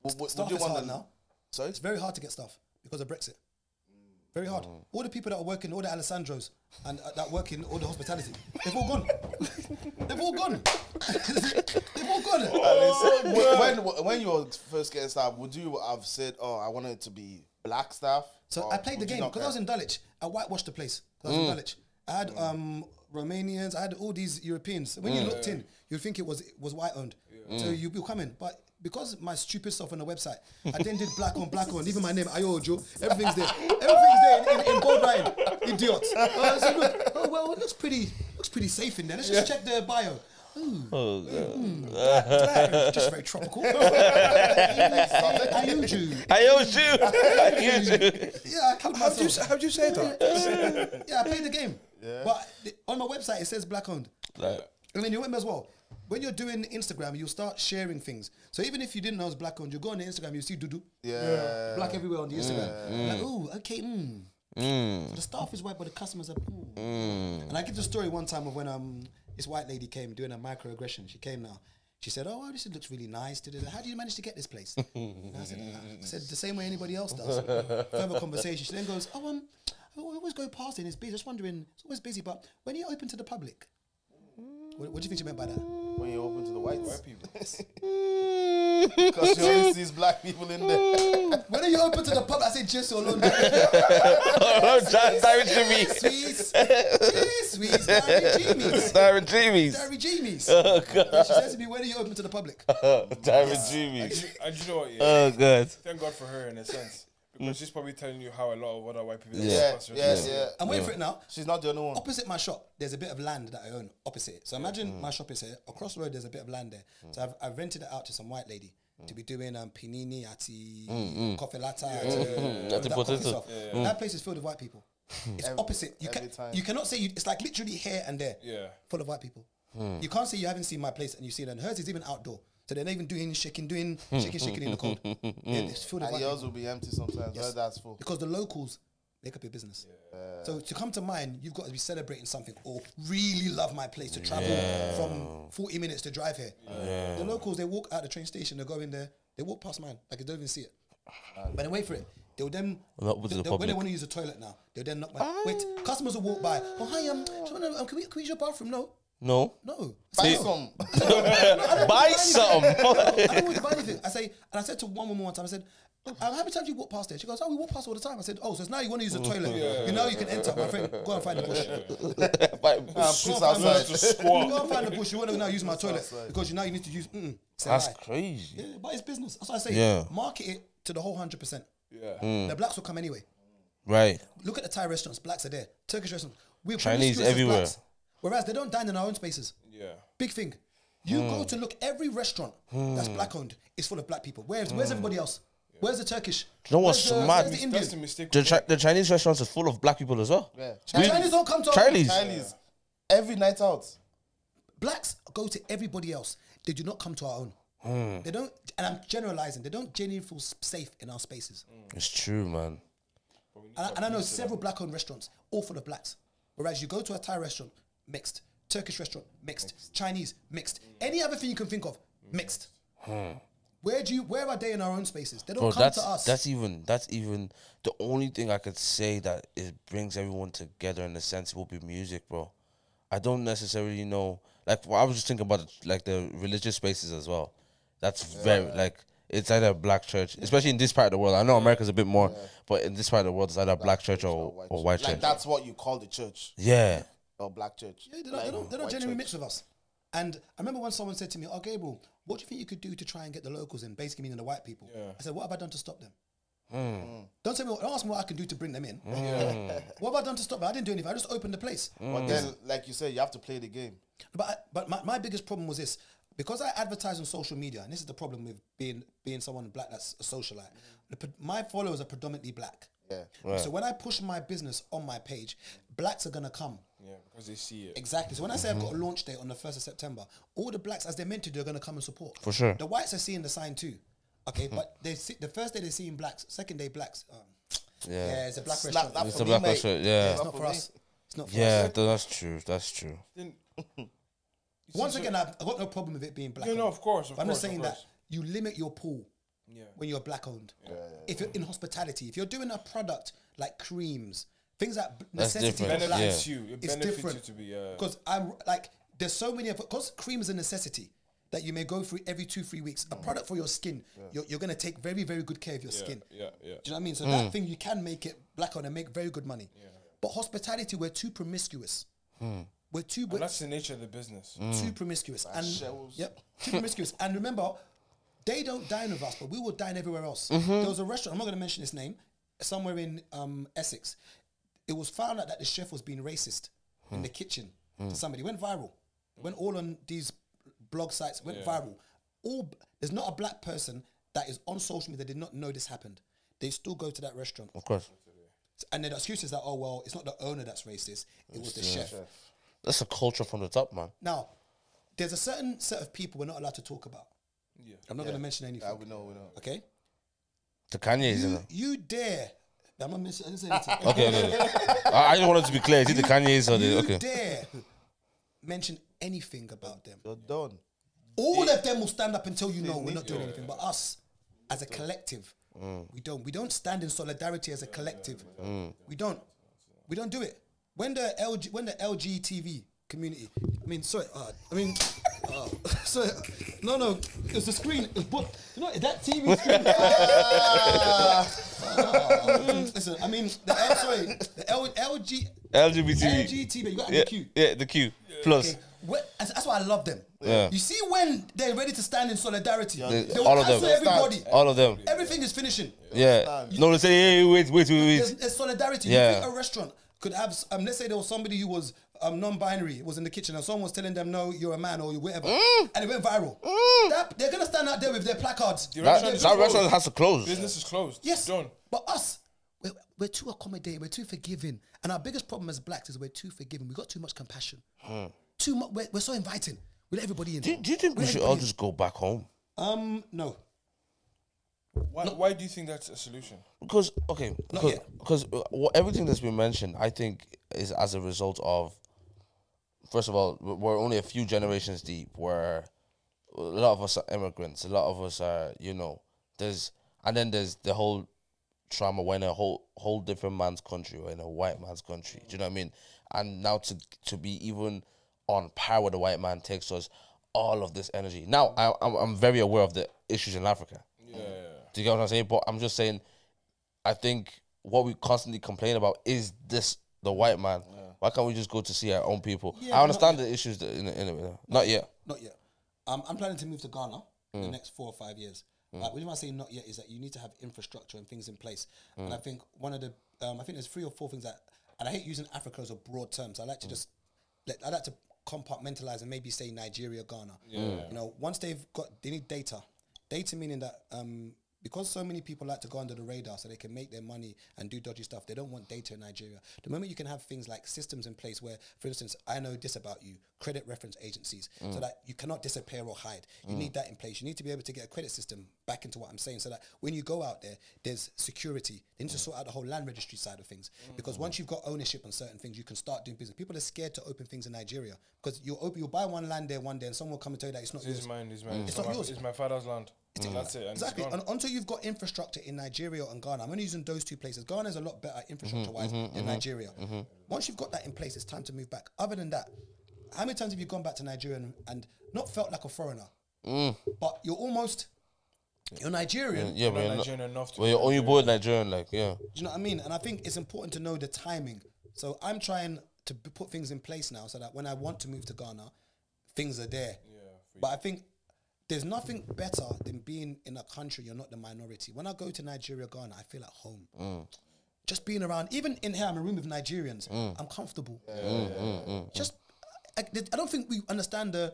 Staff you is want hard to- now. Sorry? It's very hard to get staff because of Brexit. Very hard. All the people that are working, all the Alessandros and that work in all the hospitality, they've all gone. They've all gone. They've all gone. When you were first getting staff, would you have said, "Oh, I wanted it to be black staff"? So or I played the would you game not because I was in Dulwich. I whitewashed the place. I was in Dulwich. I had Romanians. I had all these Europeans. When you looked in, you'd think it was white owned. So you'd be coming, but because my stupid stuff on the website, I then did black on, even my name, Ayojo, everything's there. Everything's there in bold writing. Idiot. So look, oh well, it looks pretty safe in there. Let's just check the bio. Oh god. Just very tropical. Ayojo. Yeah, I killed myself. How'd you say that? Yeah, I played the game. But on my website, it says black owned. And then you remember as well, when you're doing Instagram, you'll start sharing things. So even if you didn't know it was black owned, you go on the Instagram, you see Dudu. Yeah. Black everywhere on the Instagram. Like, ooh, okay, So the staff is white, but the customers are. And I give the story one time of when this white lady came doing a microaggression. She came now. She said, "Oh, this looks really nice. How do you manage to get this place?" And I said, "The same way anybody else does." Further conversation. She then goes, "Oh, I always go past it and it's busy. Just wondering, it's always busy, but when you're open to the public, what do you think she meant by that?" When you're open to the white people. Because she only sees black people in there. When are you open to the public? I said, just alone. Sweet. Darren Jimmy's. Darry Jimmy's. Oh god. She says to me, when are you open to the public? Darren Jimmy's. And you know what? Yeah, Oh god. thank God for her in a sense. Because she's probably telling you how a lot of other white people Yeah. I'm waiting for it now. She's not the only one. Opposite my shop, there's a bit of land that I own. Opposite it. So imagine my shop is here. Across the road, there's a bit of land there. So I've rented it out to some white lady to be doing panini, coffee latte, that coffee stuff. That place is filled with white people. It's opposite. You cannot say it's like literally here and there, full of white people. You can't say you haven't seen my place and you see it. And hers is even outdoor. So they're not even doing shaking in the cold. It's filled with white yours people. will be empty sometimes. Yes. That's full. Because the locals make up your business. So to come to mine, you've got to be celebrating something or really love my place to travel from 40 minutes to drive here. The locals, they walk out the train station, they go in there, they walk past mine, like they don't even see it. But they wait for it. They'll then, when they want to use the toilet now, they'll then knock my, wait, customers will walk by. Oh, hi, can we use your bathroom? No. Buy some. Buy some. I don't want to buy anything. I said to one woman one time, I said, how many times you walk past there? She goes, oh, we walk past all the time. I said, oh, so now you want to use the toilet. You know you can enter. My friend, go and find the bush. Go and find the bush. You want to now use my toilet because you know you need to use. That's crazy. Yeah, but it's business. That's what I say. Market it to the whole 100%. The blacks will come anyway. Right. Look at the Thai restaurants. Blacks are there. Turkish restaurants. We're Chinese everywhere. Blacks, whereas they don't dine in our own spaces. Big thing. You go to look, every restaurant that's black owned is full of black people. Where's everybody else? Where's the Turkish? You know what's mad? Where's the Indian? That's the mistake. The Chinese restaurants are full of black people as well. Yeah. Chinese don't come to Chinese. Every night out. Blacks go to everybody else. They do not come to our own. They don't, and I'm generalizing, they don't genuinely feel safe in our spaces. It's true, man. And I know several black-owned restaurants, all full of blacks. Whereas you go to a Thai restaurant, mixed. Turkish restaurant, mixed. Chinese, mixed. Any other thing you can think of, mixed. Where are they in our own spaces? They don't come to us. That's even the only thing I could say that it brings everyone together in a sense will be music, bro. I don't necessarily know. Like, I was just thinking about like the religious spaces as well. That's very like it's either a black church, especially in this part of the world. I know America's a bit more, but in this part of the world, it's either a black church or white church. Like that's what you call the church. Yeah. Or black church. Yeah, they're not genuinely mixed with us. And I remember when someone said to me, "Oh, Gabriel, what do you think you could do to try and get the locals in?" Basically meaning the white people. I said, "What have I done to stop them?" Don't ask me what I can do to bring them in. What have I done to stop them? I didn't do anything. I just opened the place. But then, like you said, you have to play the game. But my biggest problem was this. Because I advertise on social media, and this is the problem with being someone black that's a socialite. My followers are predominantly black. Yeah. Right. So when I push my business on my page, blacks are going to come. Yeah, because they see it. Exactly. So when I say I've got a launch date on the 1st of September, all the blacks, as they're meant to do, are going to come and support. For sure. The whites are seeing the sign too. Okay, but they see, the first day they're seeing blacks, second day blacks. Yeah, it's a black restaurant. It's a black restaurant, yeah. It's not for us. It's not for us. Yeah, that's true. That's true. Once again, I've got no problem with it being black. No, of course. I'm just saying that you limit your pool when you're black owned. If you're in hospitality, if you're doing a product like creams, things that necessity for black, benefits you. It it's benefits different. you to be Because I'm like, there's so many of because cream is a necessity that you may go through every 2-3 weeks. A product for your skin, you're gonna take very, very good care of your skin. Do you know what I mean? So that thing you can make it black on and make very good money. But hospitality, we're too promiscuous. We're too. And that's the nature of the business. Too promiscuous. And too promiscuous. And remember, they don't dine with us, but we will dine everywhere else. There was a restaurant. I'm not going to mention its name. Somewhere in Essex, it was found out that the chef was being racist in the kitchen to somebody. It went viral. It went all on these blog sites. Went viral. There's not a black person that is on social media that did not know this happened. They still go to that restaurant. Of course. And then the excuse is that, oh, well, it's not the owner that's racist. It was the chef. That's a culture from the top, man. Now, there's a certain set of people we're not allowed to talk about. I'm not going to mention anything. We know. Okay? The Kanye's, you know. You dare. I'm not mentioning anything. Okay. I just wanted to be clear. Is it the Kanye's or the... Okay. You dare mention anything about them. You're done. All of them will stand up and tell you, no, we're not doing anything. But us, as a collective, we don't. We don't stand in solidarity as a collective. We don't do it. When the LGTV community, sorry, no, it's the screen. It's you know that TV screen. Listen, LGBT. You got the Q. Yeah, the Q plus. Okay. That's why I love them. Yeah. You see, when they're ready to stand in solidarity, they will all of cancel them. everybody. All of them. Everything is finishing. Yeah. No, they say, hey, wait. There's solidarity. Yeah. You think a restaurant could have, let's say there was somebody who was non-binary, was in the kitchen, and someone was telling them, no, you're a man or whatever, and it went viral. They're going to stand out there with their placards. That restaurant has to close. Business is closed. Yes. Done. But us, we're too accommodating, we're too forgiving. And our biggest problem as blacks is we're too forgiving. We've got too much compassion. Too much. We're so inviting. We let everybody in. Do you think we should all just go back home? No. Why do you think that's a solution? Because everything that's been mentioned, I think, is as a result of, first of all, we're only a few generations deep, where a lot of us are immigrants, a lot of us are, there's the whole trauma when a whole different man's country or in a white man's country. Do you know what I mean? And now to be even on par with the white man takes us all of this energy. Now, I'm very aware of the issues in Africa. Do you get what I'm saying? But I'm just saying, I think what we constantly complain about is the white man. Why can't we just go to see our own people? I understand the issues in it. Not yet. Not yet. I'm planning to move to Ghana in the next 4 or 5 years. The reason why I say not yet is that you need to have infrastructure and things in place. And I think one of the, I think there's 3 or 4 things that, and I hate using Africa as a broad term, so I like to I like to compartmentalize and maybe say Nigeria, Ghana. Once they need data. Data meaning that because so many people like to go under the radar so they can make their money and do dodgy stuff, they don't want data in Nigeria. The moment you can have things like systems in place where, for instance, I know this about you, credit reference agencies, so that you cannot disappear or hide. You need that in place. You need to be able to get a credit system back into what I'm saying, so that when you go out there, there's security. They need to sort out the whole land registry side of things. Because once you've got ownership on certain things, you can start doing business. People are scared to open things in Nigeria because you'll buy one land there one day and someone will come and tell you that it's not yours. It's mine. It's not yours. It's my father's land. That's it. Exactly. And until you've got infrastructure in Nigeria and Ghana, I'm only using those 2 places. Ghana is a lot better infrastructure-wise than Nigeria. Once you've got that in place, it's time to move back. Other than that, how many times have you gone back to Nigeria and not felt like a foreigner? But you're Nigerian. Yeah, but you're Nigerian enough to. Well, you're only born Nigerian, Do you know what I mean? And I think it's important to know the timing. So I'm trying to put things in place now so that when I want to move to Ghana, things are there. But I think there's nothing better than being in a country you're not the minority. When I go to Nigeria, Ghana, I feel at home. Just being around, even in here, I'm in a room with Nigerians. I'm comfortable. I don't think we understand the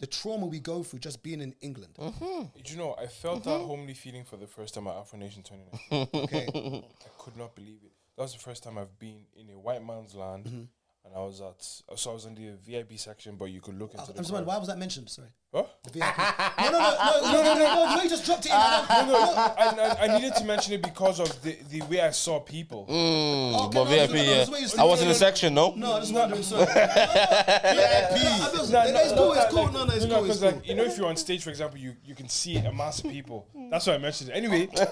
trauma we go through just being in England. You know, I felt that homely feeling for the first time at Afro Nation 2019. Okay. I could not believe it. That was the first time I've been in a white man's land and I was in the VIP section, but you could look into the I'm sorry, why was that mentioned? Sorry. Huh? The VIP. No, you just dropped it in. I needed to mention it because of the way I saw people. But VIP, yeah. I was in the section, no? No, I just wondering, sorry. VIP. It's cool, no, it's cool. Because like, you know, if you're on stage, for example, you can see a mass of people. That's why I mentioned it. Anyway. You couldn't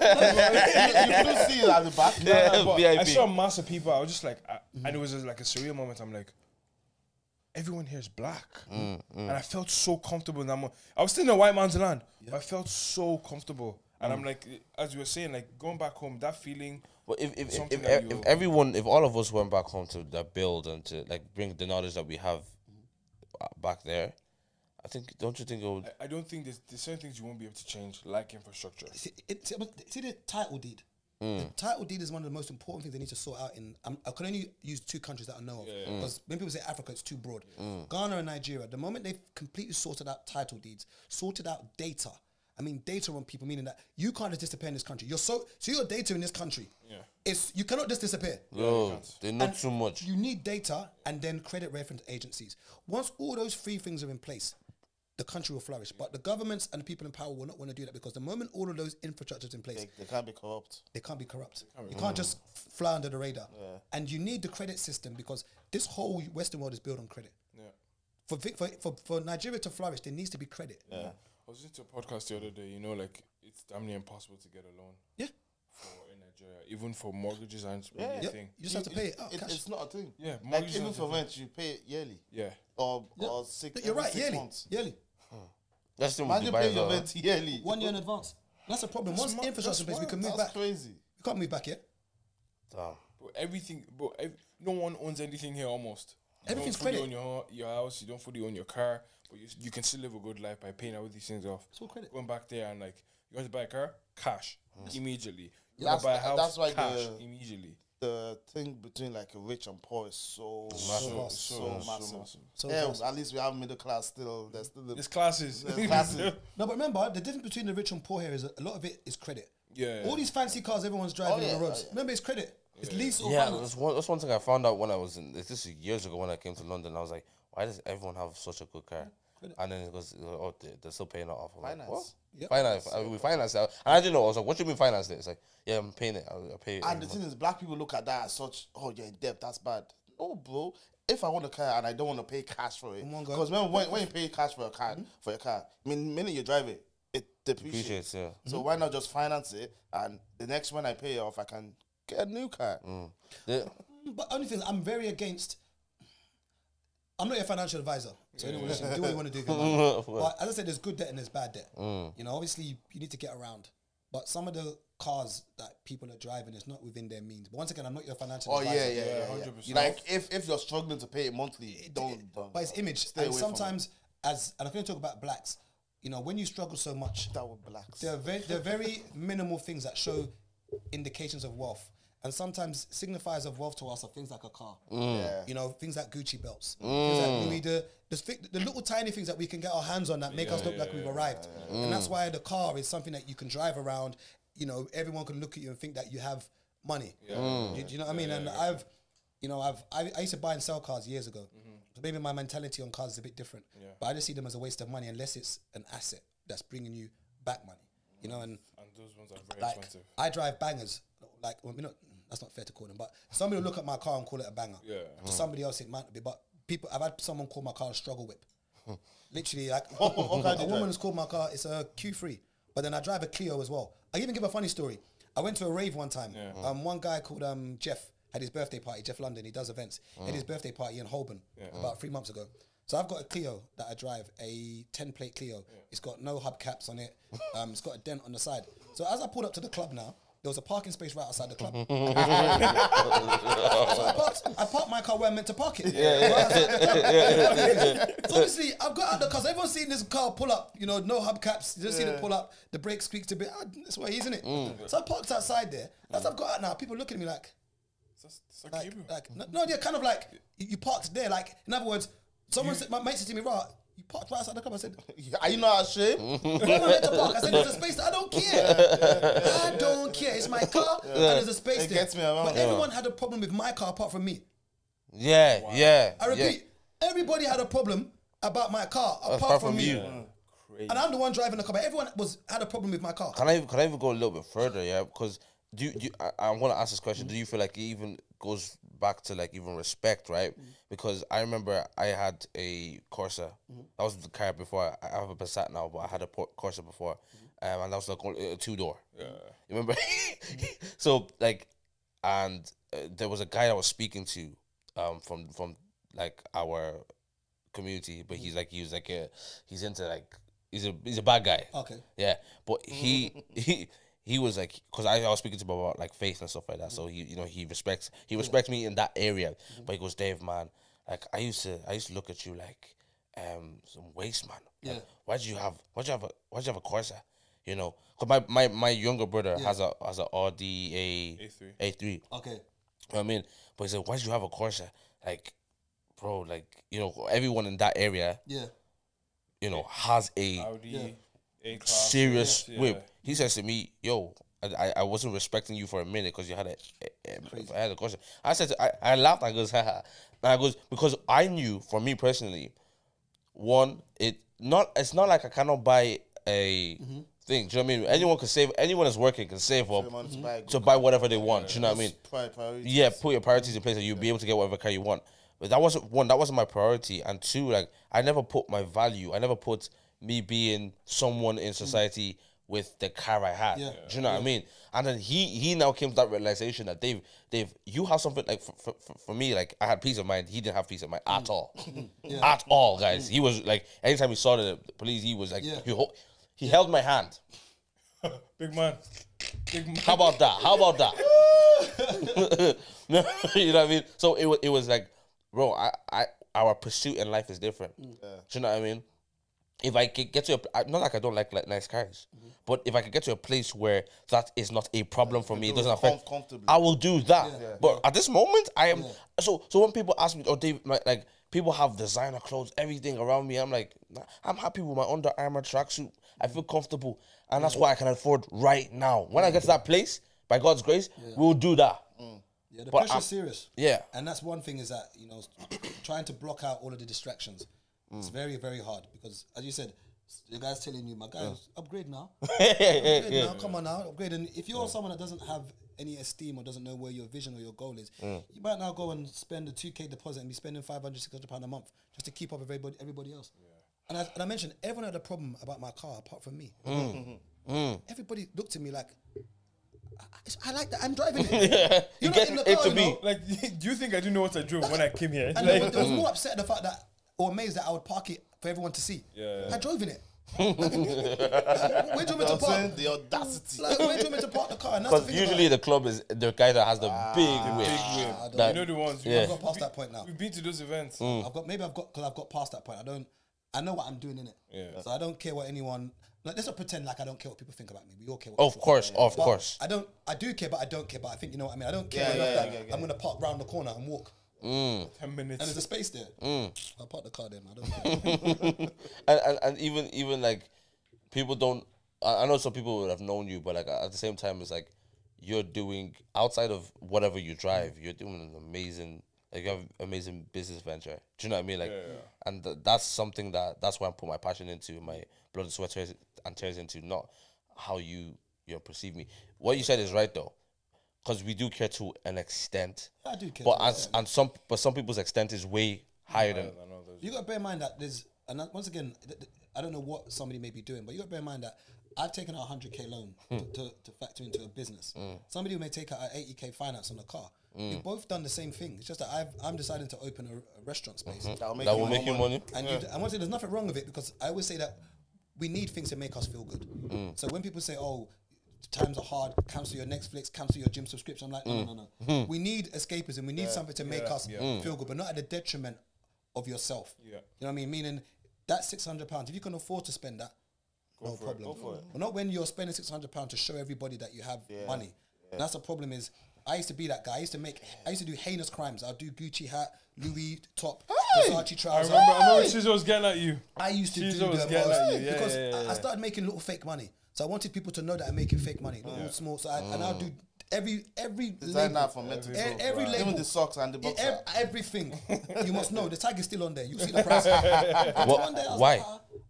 see it at the back. VIP. I saw a mass of people. I was just like, and it was like a surreal moment. I'm like, everyone here is black. And I felt so comfortable in that moment. I was still in a white man's land, but I felt so comfortable. And I'm like, as you were saying, like going back home, that feeling. Well, if all of us went back home to that build and to like bring the knowledge that we have back there, don't you think it would? I don't think there's certain things you won't be able to change, like infrastructure. See the title deed. The title deed is one of the most important things they need to sort out in. I can only use 2 countries that I know of because when people say Africa, it's too broad. Ghana and Nigeria. The moment they've completely sorted out title deeds, sorted out data. I mean, data on people, meaning that you can't just disappear in this country. So your data in this country, you cannot just disappear. No, they're not too much. You need data and then credit reference agencies. Once all those 3 things are in place, the country will flourish. But the governments and the people in power will not want to do that because the moment all of those infrastructures in place, They can't be corrupt. they can't be corrupt. You can't just fly under the radar. And you need the credit system because this whole Western world is built on credit. For Nigeria to flourish, there needs to be credit. I was listening to a podcast the other day, you know, like it's damn near impossible to get a loan. In Nigeria, even for mortgages and a thing. You just have to pay it out, cash. It's not a thing. Yeah, Like even for rent, you pay it yearly. Or 6 You're right, 6 months. yearly. That's the Imagine paying your rent yearly. 1 year in advance. That's a problem. Once infrastructure in place, we can move back. That's crazy. You can't move back yet. Damn. But no one owns anything here almost. Everything's you don't fully credit. own your house, you don't fully own your car, but you can still live a good life by paying all these things off. It's all credit. Going back there and like, you want to buy a car? Cash. Immediately. You want That's- to buy a house? that's why cash. Immediately. The thing between like rich and poor is so massive. So Yeah, vast. at least we have middle class still. There's still There's classes. there's classes. No, but remember, the difference between the rich and poor here is a lot of it is credit. Yeah. All these fancy cars everyone's driving on the roads. Remember, it's credit. It's lease or Yeah, finance. that's one thing I found out when I was in this is years ago when I came to London. I was like, why does everyone have such a good car? And then it goes, oh, they're still paying it off. I'm like, Finance. what? Yep. Finance. We finance it. And I didn't know. I was like, what do you mean finance it? It's like, yeah, I'm paying it. I'll pay it. And the thing is, black people look at that as such, oh, you're in debt, that's bad. No, bro. If I want a car and I don't want to pay cash for it, because when you pay cash for your car, I mean, the minute you drive it, it depreciates. Yeah. So why not just finance it, and the next when I pay it off, I can get a new car. But only thing, I'm very against. I'm not your financial advisor, so anyone listen, do what you want to do. But as I said, there's good debt and there's bad debt. You know, obviously you need to get around. But some of the cars that people are driving is not within their means. But once again, I'm not your financial advisor. Yeah. 100%. Like if you're struggling to pay it monthly, don't. But it's image. Stay And away from sometimes, and I'm going to talk about blacks. You know, when you struggle so much, that with blacks. there are very minimal things that show indications of wealth. And sometimes signifiers of wealth to us are things like a car. You know, things like Gucci belts. Things like Louis, the little tiny things that we can get our hands on that make us look like we've arrived. And that's why the car is something that you can drive around. You know, everyone can look at you and think that you have money. Do you know what I mean? And I used to buy and sell cars years ago. So maybe my mentality on cars is a bit different. But I just see them as a waste of money unless it's an asset that's bringing you back money. You know, and those ones are very like expensive. I drive bangers. Like, well, that's not fair to call them, but somebody will look at my car and call it a banger. To somebody else, it might not be. But I've had someone call my car a struggle whip. Literally, like a woman has called my car. It's a Q3, but then I drive a Clio as well. I even give a funny story. I went to a rave one time. One guy called Jeff had his birthday party. Jeff London, he does events. He had his birthday party in Holborn about 3 months ago. So I've got a Clio that I drive, a 10-plate Clio. It's got no hubcaps on it. It's got a dent on the side. So as I pulled up to the club now, there was a parking space right outside the club. So I parked my car where I meant to park it. So obviously, I've got out the car. So everyone's seen this car pull up, you know, no hubcaps. You just see it pull up. The brake squeaks a bit. That's why he's in it. So I parked outside there. As I've got out now, people looking at me like, no, they're kind of like, you parked there. Like, in other words, someone said, my mate said to me, right, you parked right outside the club. I said, are you not ashamed? where am I meant to park? I said, there's a space there. I don't care. I don't care. It's my car and there's a space there. Gets me around. But everyone had a problem with my car apart from me. Yeah. I repeat, everybody had a problem about my car apart from me. And I'm the one driving the car, but everyone had a problem with my car. Can I even go a little bit further? Yeah, because I want to ask this question. Do you feel like it even goes back to like even respect, right? Because I remember I had a Corsa. That was the car before. I have a Passat now, but I had a Corsa before, and that was like a 2-door. Yeah, you remember? So like, and there was a guy I was speaking to, from like our community, but he's into like. He's a bad guy. Okay. Yeah, but he was like, because I was speaking to him about like faith and stuff like that. So he respects me in that area. But he goes, Dave, man, like I used to look at you like some waste, man. Like, Yeah. why'd you have a Corsa? You know, because my younger brother has a Audi A3. Okay. You know what I mean? But he said, why'd you have a Corsa? Like, bro, like, everyone in that area. Yeah. Has a Audi, A-class, serious whip. He says to me, yo, I wasn't respecting you for a minute because you had a question. I said, I laughed. I goes, haha. And I goes, because I knew, for me personally, one, it's not like I cannot buy a thing. Do you know what I mean? Anyone can save. Anyone that's working can save up to buy whatever they want. Do you know what I mean? Yeah, put your priorities in place and you'll be able to get whatever car you want. But that wasn't my priority. And two, like, I never put my value. I never put me being someone in society with the car I had. Yeah. Do you know what I mean? And then he now came to that realization that Dave, you have something like for me, like I had peace of mind. He didn't have peace of mind at all, at all, guys. He was like, anytime he saw the police, he was like, he held my hand. Big man. How about that? You know what I mean? So it was like, bro, our pursuit in life is different. Do you know what I mean? If I could get to not like I don't like nice cars, but if I could get to a place where that is not a problem for me, it doesn't affect, I will do that. But at this moment, I am. So when people ask me, oh, Dave, like people have designer clothes, everything around me, I'm like, nah, I'm happy with my Under Armour tracksuit. I feel comfortable, and that's what I can afford right now. When I get to that place, by God's grace, we'll do that. Yeah, the pressure's serious. Yeah. And that's one thing is that, trying to block out all of the distractions. It's very, very hard because, as you said, the guy's telling you, my guy, upgrade now. Upgrade now, come on now, upgrade. And if you're someone that doesn't have any esteem or doesn't know where your vision or your goal is, you might now go and spend a 2K deposit and be spending £500, £600 a month just to keep up with everybody else. Yeah. And I mentioned, everyone had a problem about my car apart from me. Everybody looked at me like, I like that. I'm driving it. You're not in the car, Like, do you think I didn't know what I drove when I came here? And like, there was more upset at the fact that, or amazed that I would park it for everyone to see. I drove in it. Where do you want me to park? The audacity. Like, where do you want me to park the car? Because usually the club is the guy that has the big whip. you know the ones. I've got past that point now. We've been to those events. I've got past that point. I know what I'm doing in it. Yeah. So I don't care what anyone. Like, let's not pretend like I don't care what people think about me. We all care. Of course. I do care, but I don't care. But I think, you know what I mean. I don't care enough that I'm gonna park round the corner and walk. 10 minutes. And there's a space there. I'll park the car there, man. I don't care. and even like people don't. I know some people would have known you, but like at the same time, it's like you're doing outside of whatever you drive. You're doing an amazing. Like, you have amazing business venture. Do you know what I mean? Like, and that's something that's why I put my passion into, my blood and sweat and tears into, not how you perceive me. What you said is right though, because we do care to an extent. I do care, but some people's extent is way higher than. You got to bear in mind that once again, I don't know what somebody may be doing, but you got to bear in mind that I've taken out a 100k loan to factor into a business. Somebody may take out an 80k finance on a car. We've both done the same thing. It's just that I'm deciding to open a restaurant space. That will make you money. And I want to say there's nothing wrong with it, because I always say that we need things to make us feel good. So when people say, oh, times are hard, cancel your Netflix, cancel your gym subscription, I'm like, no. We need escapism. We need something to make us feel good, but not at the detriment of yourself. You know what I mean? Meaning that £600, if you can afford to spend that, no problem. Go for it. But not when you're spending £600 to show everybody that you have money. And that's the problem is, I used to be that guy. I used to do heinous crimes. I'd do Gucci hat, Louis top, Versace trousers. I remember Shizzo was getting at you. I used to do the most because I started making little fake money. So I wanted people to know that I'm making fake money, little small. So I now do every Design label, that for men to go. every label, Even the socks and the boxer. everything. You must know the tag is still on there. You see the price. One day I was Why?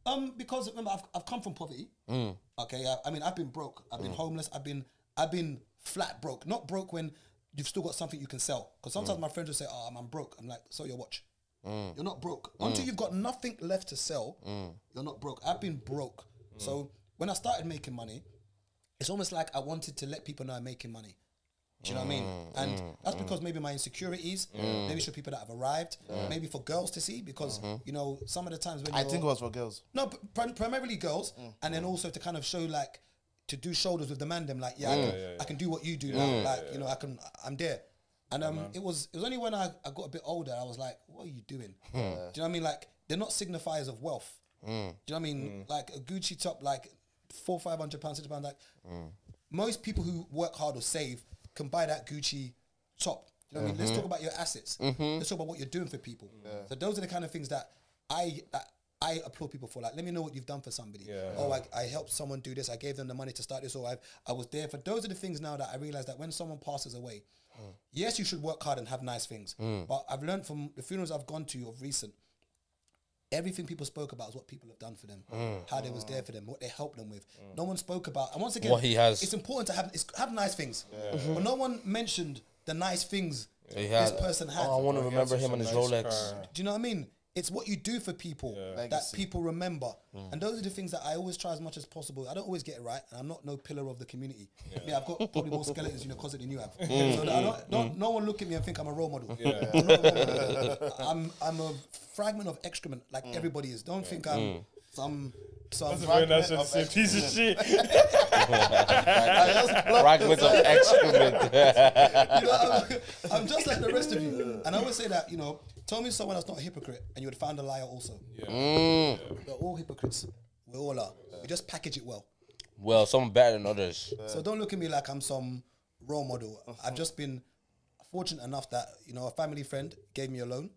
like, because remember I've come from poverty. Okay, I mean I've been broke. I've been homeless. I've been flat broke. Not broke when you've still got something you can sell. Because sometimes my friends will say, "Oh, I'm broke." I'm like, "Sell your watch." You're not broke until you've got nothing left to sell. You're not broke. I've been broke. So when I started making money, it's almost like I wanted to let people know I'm making money. Do you know what I mean? And that's because maybe my insecurities, maybe for people that have arrived, maybe for girls to see, because you know some of the times when I think it was for girls. no, primarily girls, and then also to kind of show like to do shoulders with the man them, like I can do what you do now, like you know I'm there. And it was only when I got a bit older I was like, what are you doing? Do you know what I mean? Like they're not signifiers of wealth. Do you know what I mean? Like a Gucci top, like £400-500, £600. Like most people who work hard or save can buy that Gucci top. You know what I mean? Let's talk about your assets. Let's talk about what you're doing for people. So those are the kind of things that I applaud people for. Like, let me know what you've done for somebody. Oh, I helped someone do this. I gave them the money to start this. Or I was there for. Those are the things now that I realize that when someone passes away, yes, you should work hard and have nice things. But I've learned from the funerals I've gone to of recent, everything people spoke about is what people have done for them, how they was there for them, what they helped them with. No one spoke about, and once again, What he has. it's important to have nice things. But no one mentioned the nice things He this had- person had. Oh, I want to remember him on his Rolex. Do you know what I mean? It's what you do for people that Legacy. people remember. And those are the things that I always try as much as possible. I don't always get it right, and I'm not no pillar of the community. Yeah, I've got probably more skeletons in your closet than you have. So that no one look at me and think I'm a role model. I'm not a role model. I'm a fragment of excrement, like everybody is. Don't think I'm some That's a very nice way to say piece of shit. Fragments of excrement. You know, I'm just like the rest of you. And I always say that, you know, tell me someone that's not a hypocrite and you would find a liar also. They're all hypocrites. We all are. We just package it well. Well, some better than others. So don't look at me like I'm some role model. I've just been fortunate enough that, you know, a family friend gave me a loan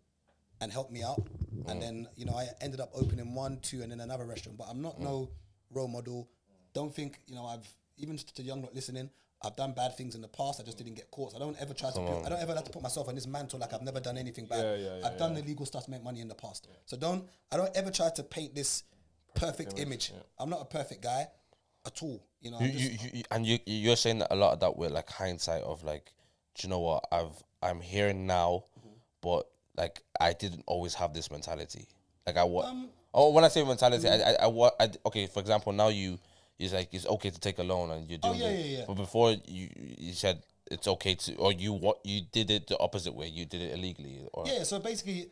and helped me out. And then, you know, I ended up opening 1, 2, and then another restaurant. But I'm not no role model. Don't think, you know, even to young not listening, I've done bad things in the past. I just didn't get caught. So I don't ever I don't ever like to put myself on this mantle like I've never done anything bad. I've done illegal stuff to make money in the past. So I don't ever try to paint this perfect image. I'm not a perfect guy at all. You know, You're saying that a lot of that with like hindsight of like, do you know what, I'm here now, but like I didn't always have this mentality. Like when I say mentality, okay, for example, now it's like it's okay to take a loan and you're doing it. But before you said it's okay to, or you did it the opposite way. You did it illegally. Or so basically,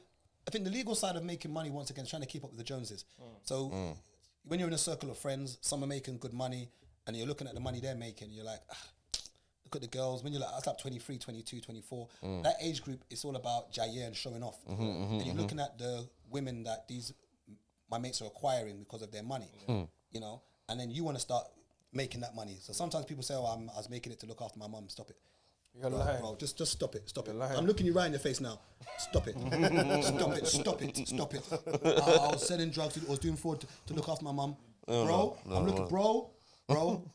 I think the legal side of making money, once again, is trying to keep up with the Joneses. So when you're in a circle of friends, some are making good money, and you're looking at the money they're making, you're like, look at the girls. When you're like, I was like 23, 22, 24, that age group, it's all about Jair and showing off. And you're looking at the women that my mates are acquiring because of their money, you know, and then you want to start making that money. So sometimes people say, oh, I was making it to look after my mum. Stop it. Bro, just stop it. Stop it. I'm looking you right in your face now. Stop it. Stop it. I was selling drugs. I was doing fraud to look after my mum. Bro, I'm looking, bro,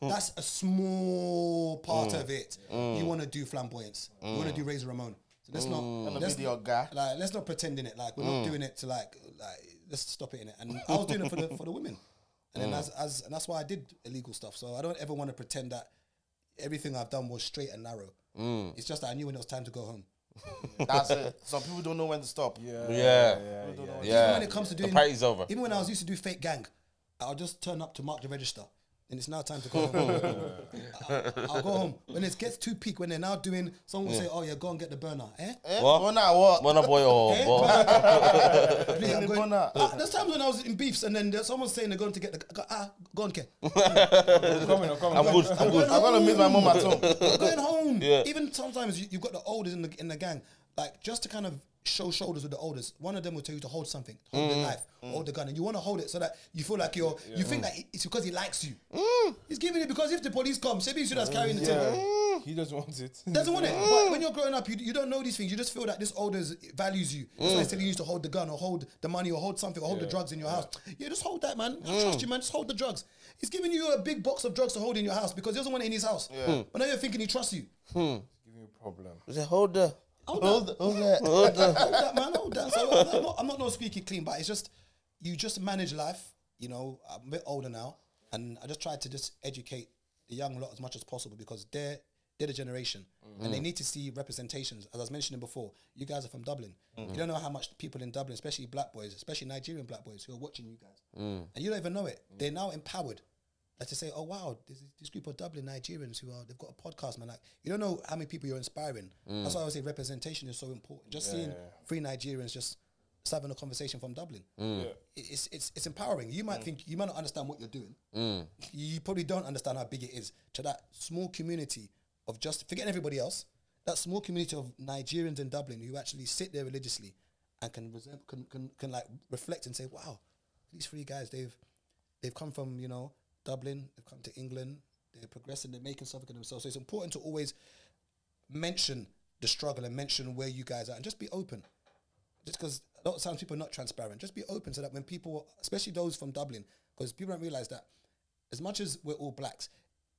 that's a small part of it. You want to do flamboyance. You want to do Razor Ramon. So let's not pretend in it. Like, we're not doing it to like let's stop it in it. And I was doing it for the women. And then and that's why I did illegal stuff. So I don't ever want to pretend that everything I've done was straight and narrow. It's just that I knew when it was time to go home. That's it. Some people don't know when to stop. Even when it comes to doing, the party's over. Even when I was used to do fake gang, I'll just turn up to mark the register. And it's now time to go home. I'll go home. When it gets too peak, when they're now doing, someone will say, oh yeah, go and get the burner. What? Burner boy or what? There's times when I was in beefs and then someone's saying they're going to get the, go on, Ke. I'm good. I'm going to meet my mom at home. I'm going home. Yeah. Even sometimes you've got the oldest in the gang, like just to kind of show shoulders with the elders. One of them will tell you to hold something, hold the knife, hold the gun, and you want to hold it so that you feel like you think that it's because he likes you. He's giving it because if the police come, say he's that's carrying the thing. He doesn't want it. Doesn't want it. But when you're growing up, you don't know these things. You just feel that this elders values you. That's why he's telling you to hold the gun or hold the money or hold something or hold the drugs in your house. Yeah, just hold that, man. I trust you, man. Just hold the drugs. He's giving you a big box of drugs to hold in your house because he doesn't want it in his house. But now you're thinking he trusts you. Giving you a problem. Hold that. Hold that, man. Hold that. So I'm not no squeaky clean, but it's just you just manage life. You know, I'm a bit older now, and I just try to just educate the young lot as much as possible because they're the generation, and they need to see representations. As I was mentioning before, you guys are from Dublin. You don't know how much people in Dublin, especially black boys, especially Nigerian black boys, who are watching you guys, and you don't even know it. They're now empowered. Like to say, oh wow, there's this group of Dublin Nigerians they've got a podcast, man. Like you don't know how many people you're inspiring. That's why I would say representation is so important. Just seeing 3 Nigerians just having a conversation from Dublin, it's empowering. You might think you might not understand what you're doing. You probably don't understand how big it is to that small community of just forgetting everybody else. That small community of Nigerians in Dublin who actually sit there religiously and can like reflect and say, wow, these 3 guys they've come from Dublin, they've come to England, they're progressing, they're making something of themselves. So it's important to always mention the struggle and mention where you guys are and just be open. Just because a lot of times people are not transparent. Just be open so that when people, especially those from Dublin, because people don't realise that as much as we're all blacks,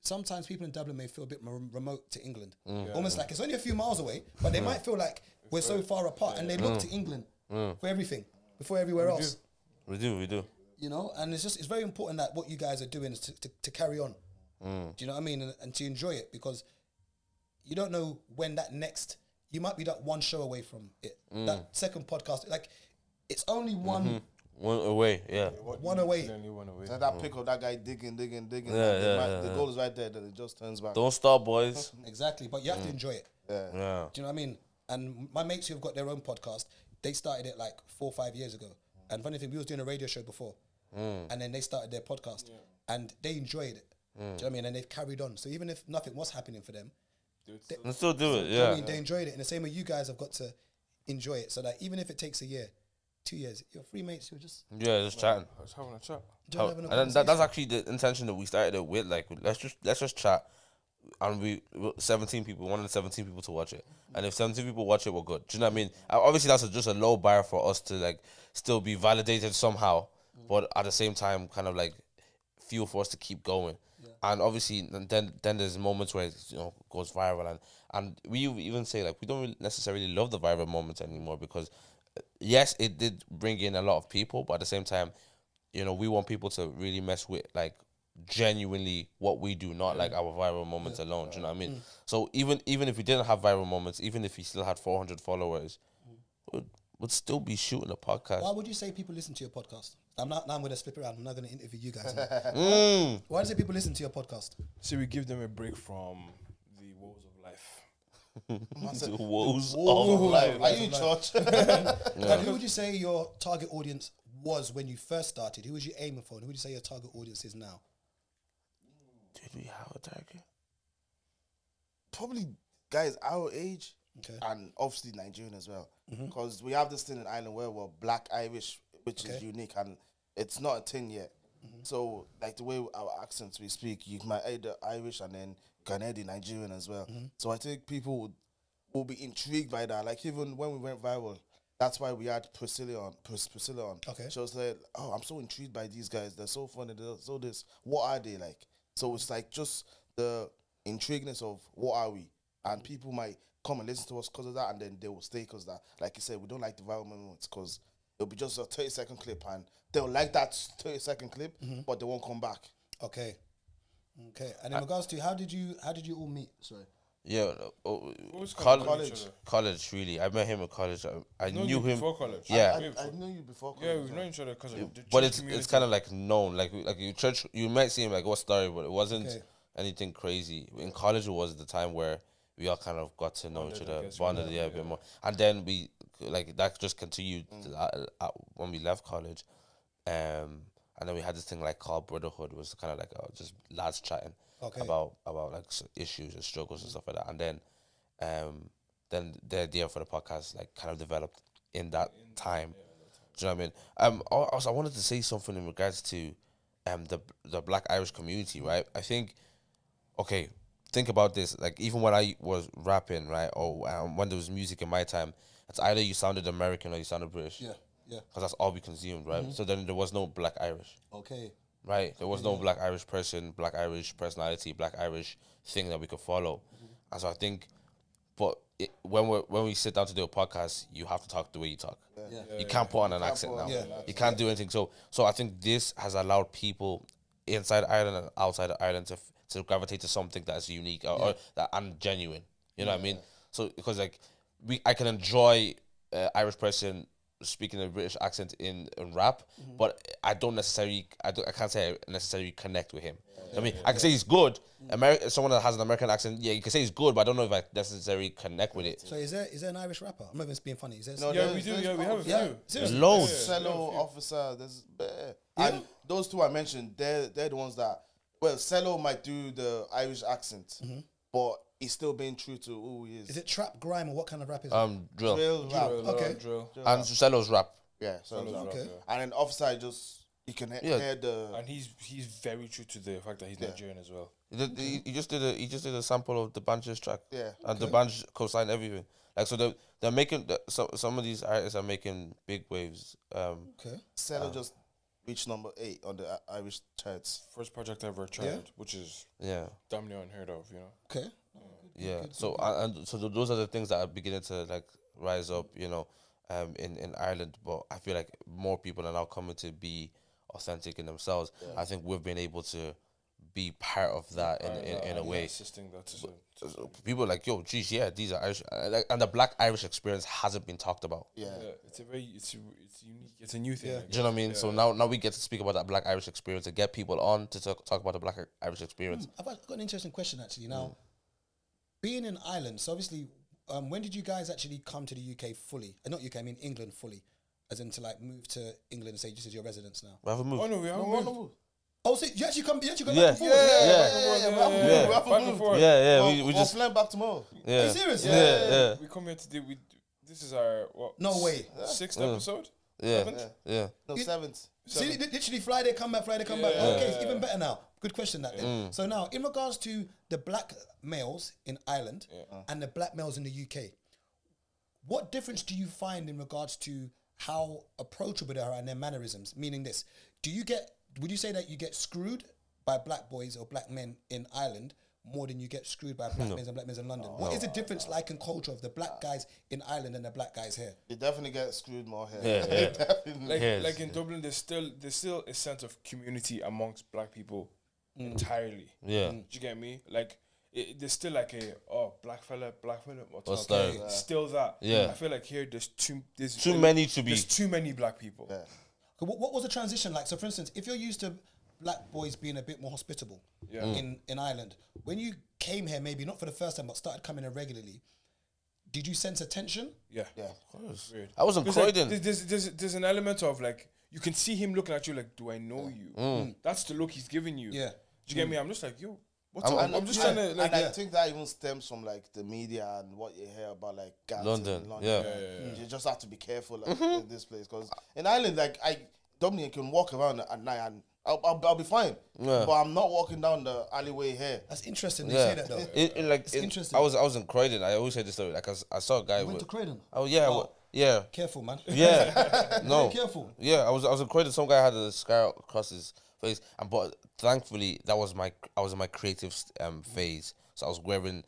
sometimes people in Dublin may feel a bit more remote to England. Almost like it's only a few miles away, but they might feel like we're so far apart and they look to England for everything, before everywhere else. We do. You know, and it's very important that what you guys are doing is to carry on. Do you know what I mean? And to enjoy it because you don't know when that next, you might be that one show away from it. That second podcast, like it's only one away, one away. So that pick of that guy digging. The goal is right there, then it just turns back. Don't stop, boys. Exactly, but you have to enjoy it. Yeah. Do you know what I mean? And my mates who've got their own podcast, they started it like 4 or 5 years ago. And funny thing, we was doing a radio show before. And then they started their podcast and they enjoyed it. Do you know what I mean? And they've carried on. So even if nothing was happening for them, they still do it. You know what I mean? They enjoyed it. And the same way you guys have got to enjoy it. So that even if it takes a year, 2 years, your 3 mates, you're just just chatting. Just having a chat. And that's actually the intention that we started it with. Like, let's just chat. And we 17 people, one of the 17 people to watch it. And if 17 people watch it, we're good. Do you know what I mean? Obviously, that's just a low bar for us to like still be validated somehow, but at the same time, kind of like fuel for us to keep going. And obviously, then there's moments where it goes viral, and we even say like we don't really necessarily love the viral moments anymore because yes, it did bring in a lot of people, but at the same time, we want people to really mess with like genuinely what we do, not like our viral moments alone. Do you know what I mean? So even if we didn't have viral moments, even if we still had 400 followers, would still be shooting a podcast. Why would you say people listen to your podcast? Now I'm going to flip around. I'm not going to interview you guys. Why do you say people listen to your podcast? So we give them a break from the woes of life. The woes of life. Are you in church? And who would you say your target audience was when you first started? Who was you aiming for? And who would you say your target audience is now? Did we have a target? Probably guys our age, Okay. and obviously Nigerian as well. Because we have this thing in Ireland where we're black Irish, which is unique, and it's not a thing yet. So, like the way our accents we speak, you might add the Irish and then you can add the Nigerian as well. So I think people will be intrigued by that. Like even when we went viral, that's why we had Priscilla on. Okay. She was like, oh, I'm so intrigued by these guys. They're so funny. They're so this. What are they like? So it's like just the intrigueness of what are we? And people might come and listen to us because of that, and then they will stay because that, like you said, we don't like the viral moments because it'll be just a 30-second clip, and they'll like that 30-second clip, but they won't come back. Okay. And in regards to how did you all meet? Sorry. Yeah, college. Really, I met him in college. I knew him before college. Yeah, I knew you before college. Yeah, we've known each other because of the but church it's kind of like known. Like you church, you might see him like what story, but it wasn't anything crazy. In college, it was the time where we all kind of got to know each other, bonded a bit more, and then we like that just continued when we left college, and then we had this thing like called brotherhood. It was kind of like just lads chatting about like issues and struggles and stuff like that, and then the idea for the podcast like kind of developed in that time. Do you know what I mean? Also, I wanted to say something in regards to the Black Irish community, right? I think, okay, think about this. Like, even when I was rapping, right, or when there was music in my time, it's either you sounded American or you sounded British. Yeah, yeah. Because that's all we consumed, right? So then there was no Black Irish. Okay. Right? There was no Black Irish person, Black Irish personality, Black Irish thing that we could follow. And so I think, but when we sit down to do a podcast, you have to talk the way you talk. You can't put on an accent now. You can't do anything. So I think this has allowed people inside Ireland and outside of Ireland to gravitate to something that's unique or that and genuine. You know what I mean? So because like I can enjoy Irish person speaking a British accent in rap, but I can't say I necessarily connect with him. I mean, I can say he's good. Someone that has an American accent, yeah, you can say he's good, but I don't know if I necessarily connect with it. So is there an Irish rapper? I'm not even being funny. Is there? No, Yeah, we do. Yeah, we have a few. Seriously? Loads. Cello, Officer, there's and those two I mentioned, they're the ones that. Well, Cello might do the Irish accent, but he's still being true to who he is. Is it trap, grime, or what kind of rap is it? Drill. Drill rap. Okay. Drill. And Cello's rap. Yeah, Cello's rap. Okay. And then Officer, you can hear the. And he's very true to the fact that he's Nigerian as well. He just did a sample of the Banter's track. Yeah. And the Banter co-signed everything. Like, so they're making some of these artists are making big waves. Okay. Cello just reached number 8 on the Irish charts. First project I ever tried, which is damn near unheard of, you know. Okay. Yeah. So those are the things that are beginning to like rise up, you know, in Ireland. But I feel like more people are now coming to be authentic in themselves. I think we've been able to be part of that in a way. Assisting that People are like, yo, geez, yeah, these are Irish, and the Black Irish experience hasn't been talked about. Yeah. It's unique. It's a new thing. Yeah. Like, Do you know what I mean? So now we get to speak about that Black Irish experience and get people on to talk about the Black Irish experience. I've got an interesting question actually. Now, being in Ireland, so obviously, when did you guys actually come to the UK fully? Not UK, I mean England fully, as in to like move to England and say this is your residence now. We haven't moved. Oh no, we haven't moved. Oh, so you actually come back and forth? Yeah. We just flying back tomorrow. yeah. Are you serious? Yeah. We come here to do. This is our No way. 6th episode. Yeah. No, 7th. See, literally Friday come back. Okay, it's even better now. Good question that then. So now, in regards to the black males in Ireland and the black males in the UK, what difference do you find in regards to how approachable they are and their mannerisms? Meaning this, would you say that you get screwed by black boys or black men in Ireland more than you get screwed by black men and black men in London? What is the difference like in culture of the black guys in Ireland and the black guys here? You definitely get screwed more here. Like in Dublin, there's still a sense of community amongst black people entirely. Yeah. Do you get me? Like there's still like black fella. What's that? Still that. Yeah. I feel like here there's too many to be. There's too many black people. Yeah. What was the transition like? So, for instance, if you're used to black boys being a bit more hospitable in Ireland, when you came here, maybe not for the first time, but started coming here regularly, did you sense a tension? Yeah. Of course. Weird. I wasn't Croydon. Like, there's an element of like you can see him looking at you like, do I know you? That's the look he's giving you. Yeah. Do you get me? I'm just like, yo, what's up? I'm just trying to like. And I think that even stems from like the media and what you hear about like gangs London. in Yeah. You just have to be careful like, in this place because in Ireland, like Dominic can walk around at night and I'll be fine. Yeah. But I'm not walking down the alleyway here. That's interesting. You say that though. It's interesting. I was in I always say this story. Like I saw a guy. You went to Croydon? Oh yeah. Yeah. Careful, man. Yeah. No. Very careful. Yeah. I was in Croydon. Some guy had a scar across his face, but thankfully I was in my creative phase. So I was wearing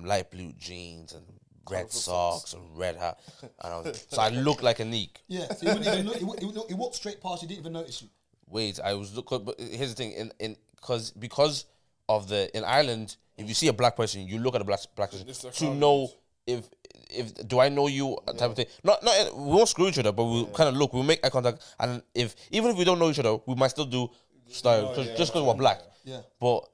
light blue jeans and red socks and red hat, and so I looked like a neek. Yeah, so he wouldn't even he walked straight past you, didn't even notice you. Wait, I was but here's the thing, because of in Ireland, if you see a black person, you look at a black person to know if do I know you type of thing. Not we won't screw each other, but we'll kind of look, we'll make eye contact, and even if we don't know each other, we might still do style just because we're black. Yeah, but.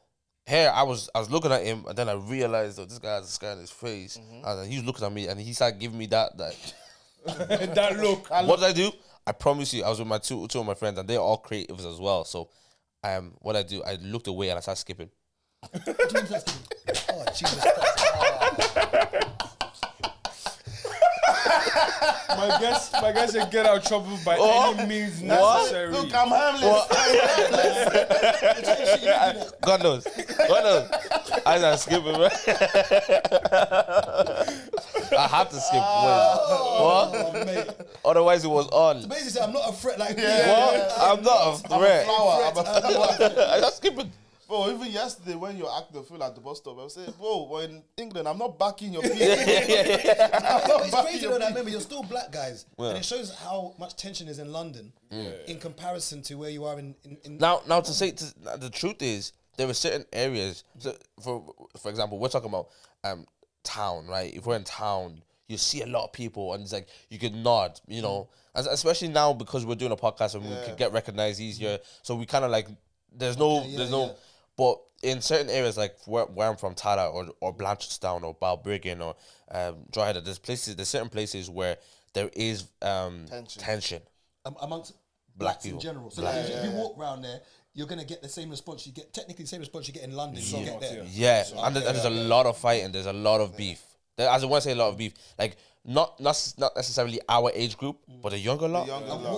Here, I was looking at him, and then I realized that this guy has a scar on his face, and he was looking at me, and he started giving me that that look. What did I do? I promise you, I was with my two of my friends, and they're all creatives as well. So, what I do, I looked away and I started skipping. What do you mean that's oh, Jesus Christ. My guys said get out of trouble by any means necessary. Look, I'm harmless. God knows. I was skipping, man. I have to skip. What? Mate. Otherwise, it was on. So basically, I'm not a threat like I'm not a threat. I'm not skipping. Bro, even yesterday when you act the fool at the bus stop, I was saying, bro, we're in England, I'm not backing your people. It's crazy though that remember you're still black guys, and it shows how much tension is in London in comparison to where you are in Now to say the truth is there are certain areas. So for example, we're talking about town, right? If we're in town, you see a lot of people, and it's like you could nod, you know, especially now because we're doing a podcast and we can get recognized easier. So we kind of like there's no. But in certain areas like where I'm from, Tala or Blanchardstown or Balbriggan or Drogheda, there's certain places where there is tension amongst black blacks people in general. So like, if you walk around there, you're gonna get the same response you get. Technically, the same response you get in London. You get there. Yeah, and there's a lot of fighting. There's a lot of beef. As I want to say, a lot of beef. Like not necessarily our age group, but a younger lot.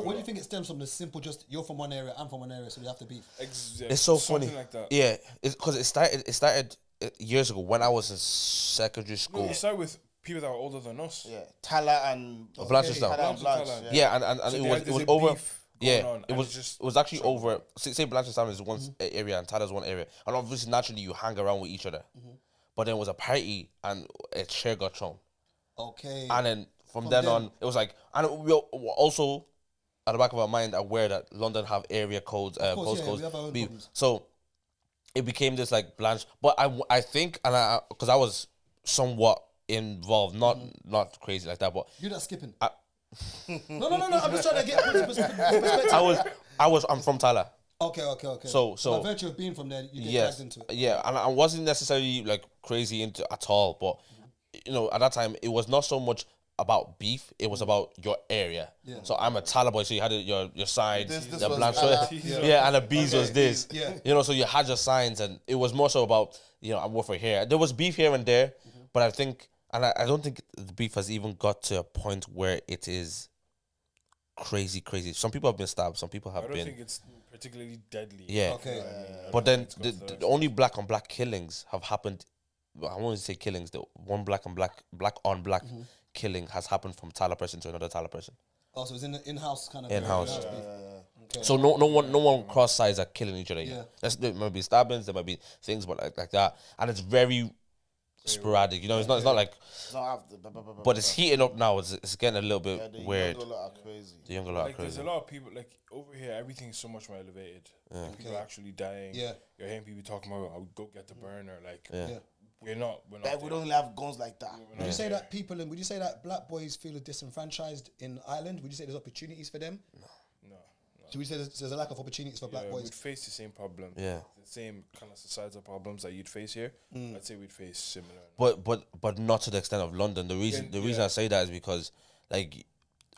What do you think it stems from? The simple, just you're from one area, I'm from one area, so we have to beef. It's so funny. Like that. Yeah, it's because it started years ago when I was in secondary school. It started with people that were older than us. Yeah, Tala and Blanchardstown. Tala and Blanche. Yeah, and So it was a over. beef Yeah, going on, it was actually over. Say Blanchardstown is one area and Tada's one area, and obviously naturally you hang around with each other. But then it was a party and a chair got thrown. Okay. And then from then on, it was like, and we were also at the back of our mind aware that London have area codes, postcodes. we have our own problems. So it became this like Blanche. But I think, and because I was somewhat involved, not crazy like that, but You're not skipping. No. I'm just trying to get perspective. I'm from Tala. Okay. So by virtue of being from there, you get dragged into it. Yeah, and I wasn't necessarily like crazy into at all, but you know, at that time it was not so much about beef, it was about your area. Yeah. So I'm a Tala boy, so you had your signs, This the was Blanche, Tala. and the bees was this. Yeah. You know, so you had your signs, and it was more so about, you know, I'm over here. There was beef here and there, but I think, and I don't think the beef has even got to a point where it is crazy. Some people have been stabbed, some people have I been. don't think it's particularly deadly. Yeah. Okay. But then the only black on black killings have happened. I won't say killings. The one black on black killing has happened from Tala person to another Tala person. Oh, so it's in-house kind of In-house. beef. Okay. So no one cross sides are killing each other. Yeah. There might be stabbings, there might be things, but like that, and it's very sporadic. You know, it's not like. But it's heating up now. It's getting a little bit weird. The younger lot are crazy. The younger lot are Like crazy. there's a lot of people like over here. Everything's so much more elevated. Like, people are actually dying. Yeah. You're hearing people talking about, "I would go get the burner." Like, Yeah. we're not. Like, there. we don't really have guns like that. Would you say that would you say that black boys feel disenfranchised in Ireland? Would you say there's opportunities for them? No. So we say there's a lack of opportunities for black We'd boys? face the same problem. Yeah. The same kind of societal problems that you'd face here. I'd say we'd face similar. But not to the extent of London. The reason I say that is because like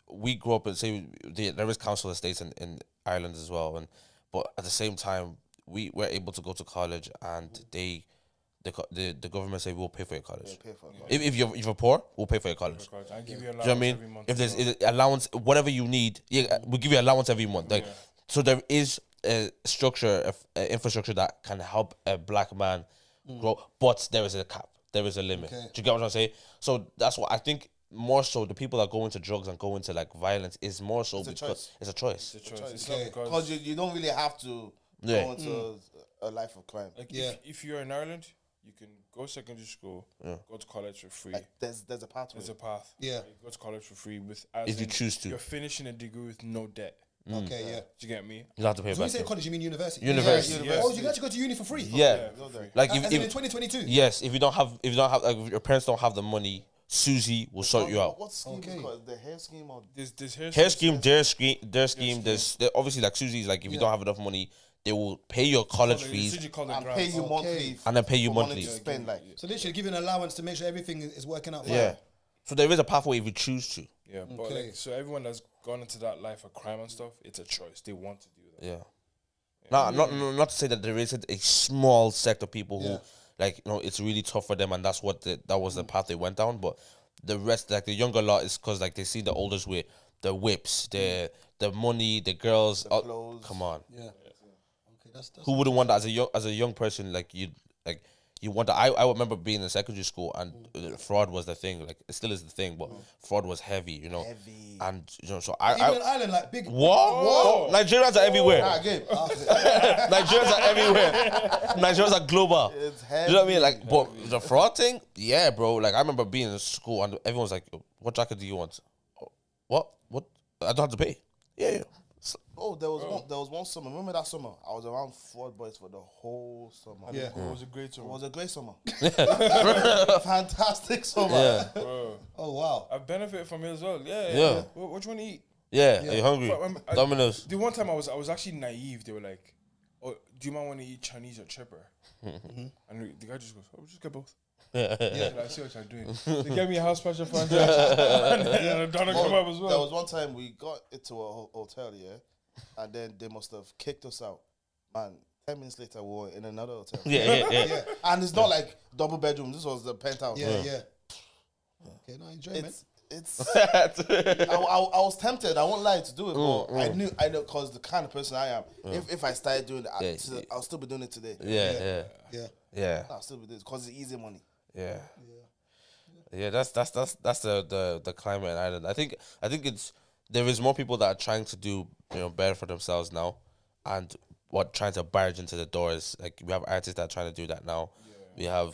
we grew up and say there is council estates in Ireland as well, but at the same time we were able to go to college and the government say we'll pay for your college. If you're poor, we'll pay for your college. I give you Do you know what I mean? every month. If there's allowance, whatever you need, we'll give you allowance every month. Like, so there is a structure, infrastructure that can help a black man grow, but there is a cap, there is a limit. Okay. Do you get what I'm saying? So that's what I think. More so, the people that go into drugs and go into like violence is more so because it's a choice. It's a choice. It's not Because you don't really have to go into a life of crime. like if you're in Ireland, you can go secondary school, go to college for free. Like, there's a pathway. There's a path. Yeah. You go to college for free with If you choose to. You're finishing a degree with no debt. Okay, yeah. Do you get me? You don't have to pay So when back. you say college, you mean university? University. Yeah, Oh, you can actually go to uni for free? Yeah. Like As in if 2022? yes, if you don't have like, if your parents don't have the money, Susie will sort you out. What scheme is called? The hair scheme or There's Hair scheme, their scheme. There's obviously like Susie's like if you don't have enough money, they will pay your college fees and pay you monthly and then pay you for money monthly. to spend like. So literally give you an allowance to make sure everything is working out. Yeah. So there is a pathway if you choose to. Yeah, but Okay. like, so everyone that's gone into that life of crime and stuff, it's a choice. They want to do that. Yeah. Now, not to say that there isn't a small sect of people who, like, you know, it's really tough for them, and that's what that was the path they went down. But the rest, like the younger lot, is because like they see the olders with the whips, the money, the girls. clothes. Come on, Yeah. Okay, that's who wouldn't want that as a young person? Like you want that. I remember being in secondary school and fraud was the thing. Like it still is the thing, but fraud was heavy. You know, Heavy. and you know, so even I an island like big. what? Nigerians are everywhere. Nah, again. Nigerians are everywhere. Nigerians are global. It's You know what I heavy. mean? Like, but the fraud thing, yeah, bro. Like, I remember being in school and everyone's like, "What jacket do you want?" What? I don't have to pay. Yeah. Oh, there was one summer. Remember that summer? I was around Ford Boys for the whole summer. Yeah. It was a great It summer. was a great summer. Fantastic summer. Yeah. Bro, Oh wow. I've benefited from it as well. Yeah. Yeah. What do you want to eat? Yeah. Are you hungry? But, Domino's. The one time I was actually naive. They were like, "Oh, do you mind want to eat Chinese or chipper?" And the guy just goes, "Oh, we'll just get both." Yeah. I see what you're doing. They gave me a house special for and then a dollar come up as There well. was one time we got into a hotel, yeah, and then they must have kicked us out. Man, 10 minutes later, we were in another hotel. Yeah. And it's not like double bedroom. This was the penthouse. Yeah. Okay, no, enjoy, man. I was tempted. I won't lie to do it, but I knew because the kind of person I am. If I started doing it, I'll still be doing it today. Yeah. I'll still be doing it because it's easy money. Yeah, that's the climate in Ireland. I think there is more people that are trying to do better for themselves now, and trying to barge into the doors. Like we have artists that are trying to do that now. We have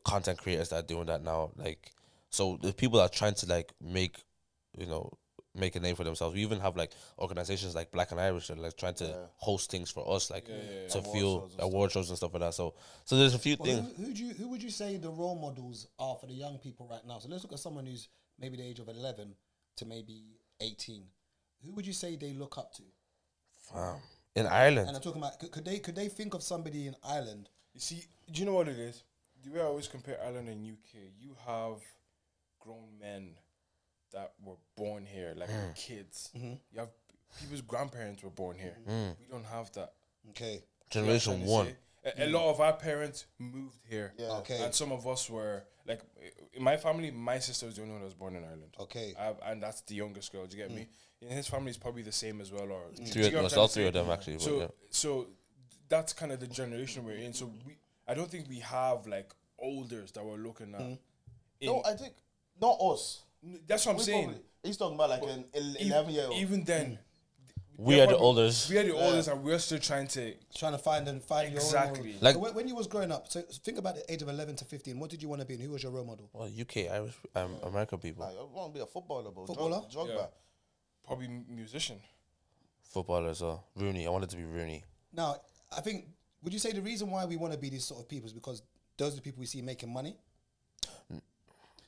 content creators that are doing that now. Like so, the people that are trying to like make a name for themselves. We even have like organizations like Black and Irish that are like trying to host things for us, like to feel award shows and stuff like that. So there's a few things. Who would you say the role models are for the young people right now? So let's look at someone who's maybe the age of 11 to maybe 18. Who would you say they look up to? In Ireland, And I'm talking about could they think of somebody in Ireland? You see, do you know what it is? The way I always compare Ireland and UK, you have grown men that were born here, like kids. You have people's grandparents were born here. We don't have that. Okay. Generation You know what I'm one. trying to say? A lot of our parents moved here. Okay. And some of us were, like, in my family, my sister was the only one that was born in Ireland. Okay. And that's the youngest girl. Do you get me? In his family, it's probably the same as well. Or All three of them actually. So that's kind of the generation we're in. So I don't think we have, like, olders that we're looking at. No, I think not us. That's what I'm saying. Probably, he's talking about like an 11-year-old. Even then, We are the oldest. We are the oldest, and we're still trying to find exactly. your own. Like so when you was growing up, so think about the age of 11 to 15. What did you want to be, and who was your role model? Well, UK, Irish, American people. I want to be a footballer, bro. Footballer? Drogba. Probably musician. Footballer as well. Rooney. I wanted to be Rooney. Now, I think, would you say the reason why we want to be these sort of people is because those are the people we see making money?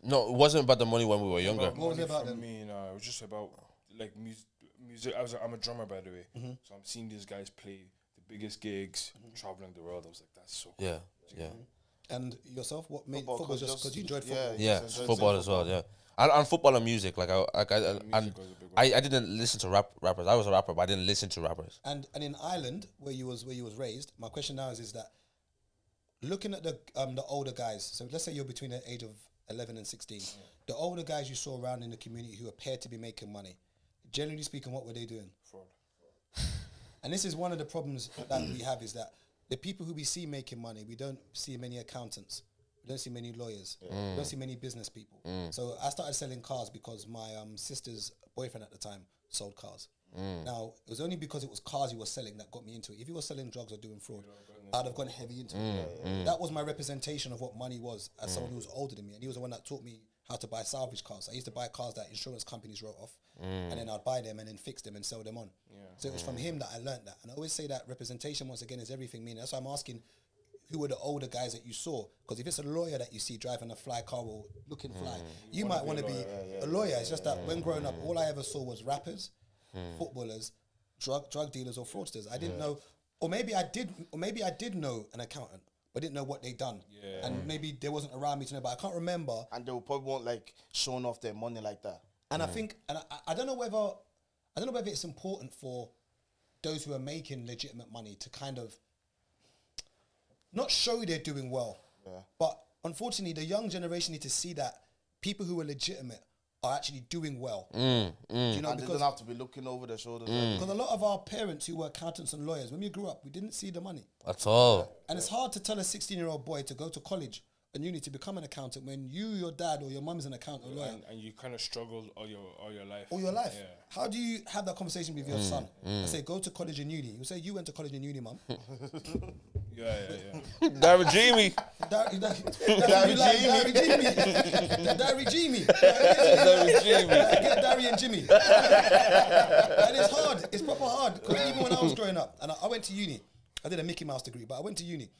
No, it wasn't about the money when we were younger. What was it about for then? me? No, it was just about like music. I'm a drummer, by the way, so I'm seeing these guys play the biggest gigs, traveling the world. I was like, that's so cool. Yeah. And yourself, what made Football, football just because you enjoyed football? Yeah, Just enjoy football as well. Yeah, and football and music. Like I didn't listen to rappers. I was a rapper, but I didn't listen to rappers. And in Ireland, where you was raised, my question now is that looking at the older guys. So let's say you're between the age of 11 and 16. The older guys you saw around in the community who appeared to be making money, generally speaking, what were they doing? Fraud. And this is one of the problems that we have, is that the people who we see making money, we don't see many accountants, we don't see many lawyers, we don't see many business people. So I started selling cars because my sister's boyfriend at the time sold cars. Now, it was only because it was cars he was selling that got me into it. If he was selling drugs or doing fraud, I'd have gone heavy into it. That was my representation of what money was as someone who was older than me. And he was the one that taught me how to buy salvage cars. I used to buy cars that insurance companies wrote off, and then I'd buy them and then fix them and sell them on. So it was from him that I learned that. And I always say that representation, once again, is everything. Meaning, that's why I'm asking, who were the older guys that you saw? Because if it's a lawyer that you see driving a fly car or looking fly, you might want to be a lawyer. It's just that when growing up, all I ever saw was rappers, footballers, drug dealers or fraudsters. I didn't know, or maybe I did know an accountant, but didn't know what they'd done. And maybe there wasn't around me to know, but I can't remember. And they will probably want like showing off their money like that. And I think, and I don't know whether it's important for those who are making legitimate money to kind of not show they're doing well, but unfortunately, the young generation need to see that people who are legitimate are actually doing well. You know, And they because don't have to be looking over their shoulders. a lot of our parents who were accountants and lawyers, when we grew up, we didn't see the money. At all. And it's hard to tell a 16-year-old boy to go to college and uni to become an accountant when you, your dad, or your mum is an accountant or lawyer. And you kind of struggled all your life. All your life. Yeah. How do you have that conversation with your son? I say, go to college and uni. You say, you went to college and uni, mum. Yeah. Darry Jimmy. Dari Jimmy. Get Dari and Jimmy. And it's hard. It's proper hard. Because even when I was growing up, and I went to uni, I did a Mickey Mouse degree, but I went to uni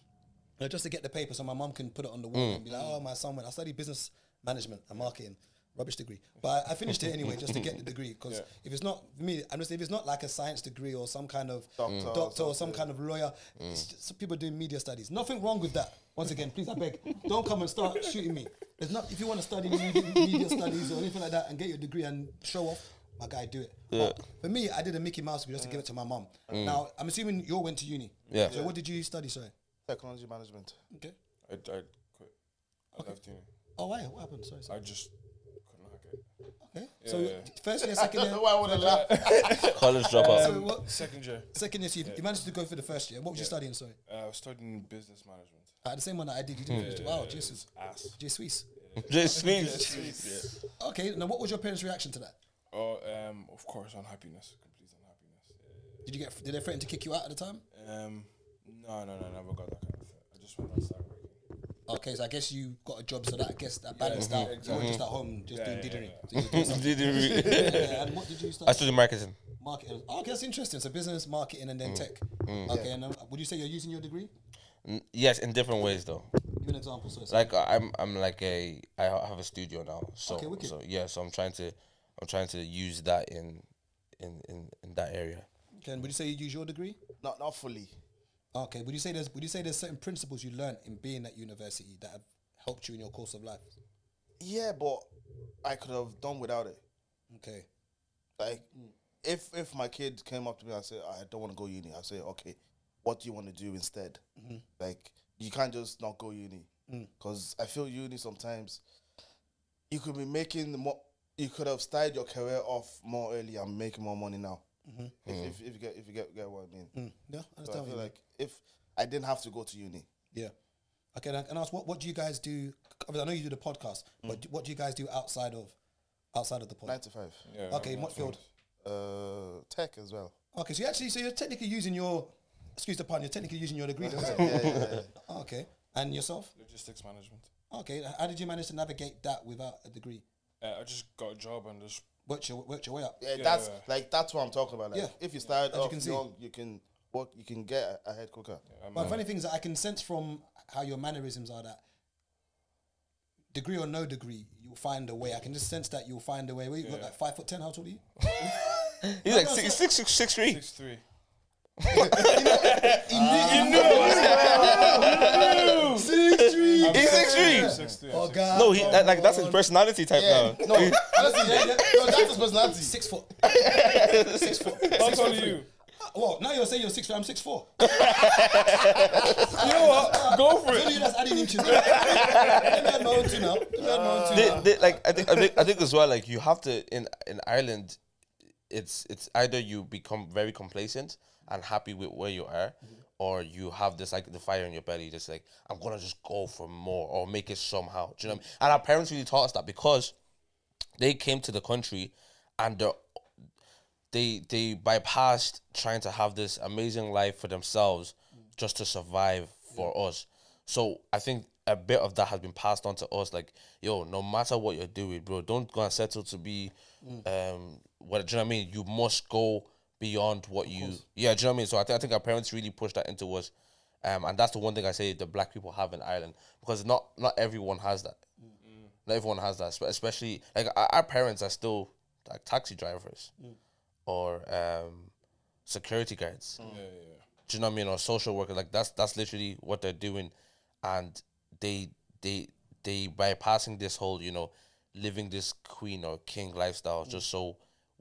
just to get the paper so my mum can put it on the wall and be like, oh, my son went. I studied business management and marketing. Rubbish degree, but I finished it anyway just to get the degree. Because if it's not for me, I'm just if it's not like a science degree or some kind of doctor or some kind of lawyer, it's just people doing media studies. Nothing wrong with that. Once again, please, I beg, don't come and start shooting me. There's not if you want to study media studies or anything like that and get your degree and show off, my guy, do it. But for me, I did a Mickey Mouse degree just to give it to my mum. Now I'm assuming you all went to uni. Yeah. So what did you study? Sorry. Technology management. Okay. I quit. I left uni. Oh, why? What happened? Sorry. I just couldn't hack it. Okay. So first year, second year. Why would I laugh? College dropout. So what? Second year. Second year, so you managed to go for the first year. What was you studying? Sorry. I was studying business management. The same one that I did. You didn't finish it. Wow, Jesus. Ass. J Swiss. Just sweet. Okay. Now, what was your parents' reaction to that? Oh, of course, unhappiness. Complete unhappiness. Did they threaten to kick you out at the time? No, never got that kind of thing. I just went and started working. Okay, so I guess you got a job, so that I guess that balanced out. exactly. You were just at home, just doing didgery. yeah. So you were doing something. And what did you I start? studied marketing. Marketing. Oh, okay, that's interesting. So business, marketing, and then tech. Okay, and would you say you're using your degree? Yes, in different ways though. Give an example. So Like I'm like I have a studio now. So Okay, wicked. so yeah, so I'm trying to use that in that area. okay, and would you say you use your degree? Not fully. Okay, would you say there's certain principles you learned in being at university that have helped you in your course of life? Yeah, but I could have done without it. Okay. Like, if my kid came up to me and said, I don't want to go uni, I say, okay, what do you want to do instead? Like, you can't just not go uni. Because I feel uni sometimes, you could be making more, you could have started your career off more early and making more money now. If you get what I mean. Yeah, I So understand. I feel like if I didn't have to go to uni. Yeah. Okay, and ask what do you guys do? I know you do the podcast, but what do you guys do outside of the pod? 9 to 5. Yeah, Okay, in what field? Tech as well. Okay, so you're technically using your, excuse the pun, you're technically using your degree. Yeah. Okay, and yourself? Logistics management. Okay, how did you manage to navigate that without a degree? I just got a job and just Worked your way up. Yeah, Yeah. that's what I'm talking about. Like, Yeah. if you start As you off can see. young, you can work, you can get ahead quicker. But funny thing is that I can sense from how your mannerisms are that degree or no degree, you'll find a way. I can just sense that you'll find a way. Where you got like 5'10", how tall are you? He's like 6'3". 6'3". He's 6'3". 6'3". Oh God! No, he like that's his personality type now. No, honestly, no, that's his personality. 6 foot. 6 foot. How tall are you? Well, now you're saying you're 6'4", I'm 6'4". You know what? Go for So it. that's adding inches. Let me add my own two now. Like I think as well. Like you have to in Ireland, it's either you become very complacent and happy with where you are, or you have this like the fire in your belly, just like I'm gonna just go for more or make it somehow. Do you know what I mean? And our parents really taught us that because they came to the country and they bypassed trying to have this amazing life for themselves just to survive for us. So I think a bit of that has been passed on to us. Like, yo, no matter what you're doing, bro, don't go and settle to be, what do you know what I mean? You must go beyond what you, yeah, do you know what I mean? So I think our parents really pushed that into us. And that's the one thing I say the black people have in Ireland, because not everyone has that. Not everyone has that, especially, like, our parents are still, like, taxi drivers or security guards. Do you know what I mean? Or social workers. Like, that's literally what they're doing. And they bypassing this whole, you know, living this queen or king lifestyle just so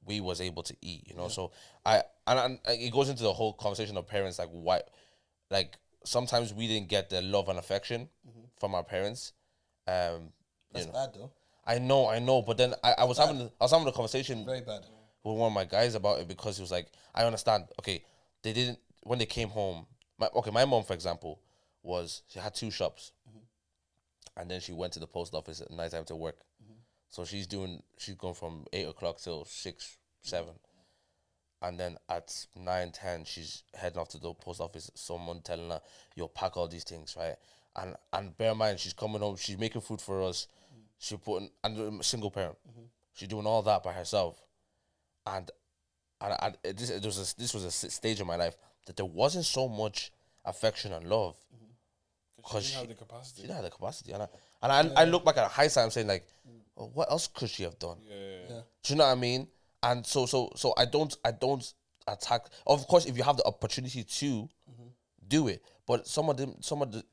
we was able to eat, you know. So and it goes into the whole conversation of parents, like why, like sometimes we didn't get the love and affection from our parents, That's bad though. I know, but then I was having a conversation Very bad. with one of my guys about it because he was like, I understand. Okay, they didn't when they came home. My mom, for example, she had 2 shops, and then she went to the post office at night time to work. So she's going from 8 o'clock till 6, 7. And then at 9, 10, she's heading off to the post office. Someone telling her, "Yo, pack all these things, right?" And bear in mind, she's coming home. She's making food for us. She putting and a single parent. She's doing all that by herself. And this was a stage in my life that there wasn't so much affection and love because she didn't have the capacity. She didn't have the capacity, and I look back at hindsight. I'm saying like, well, what else could she have done? Yeah. Do you know what I mean? And so I don't attack. Of course, if you have the opportunity to do it, but some of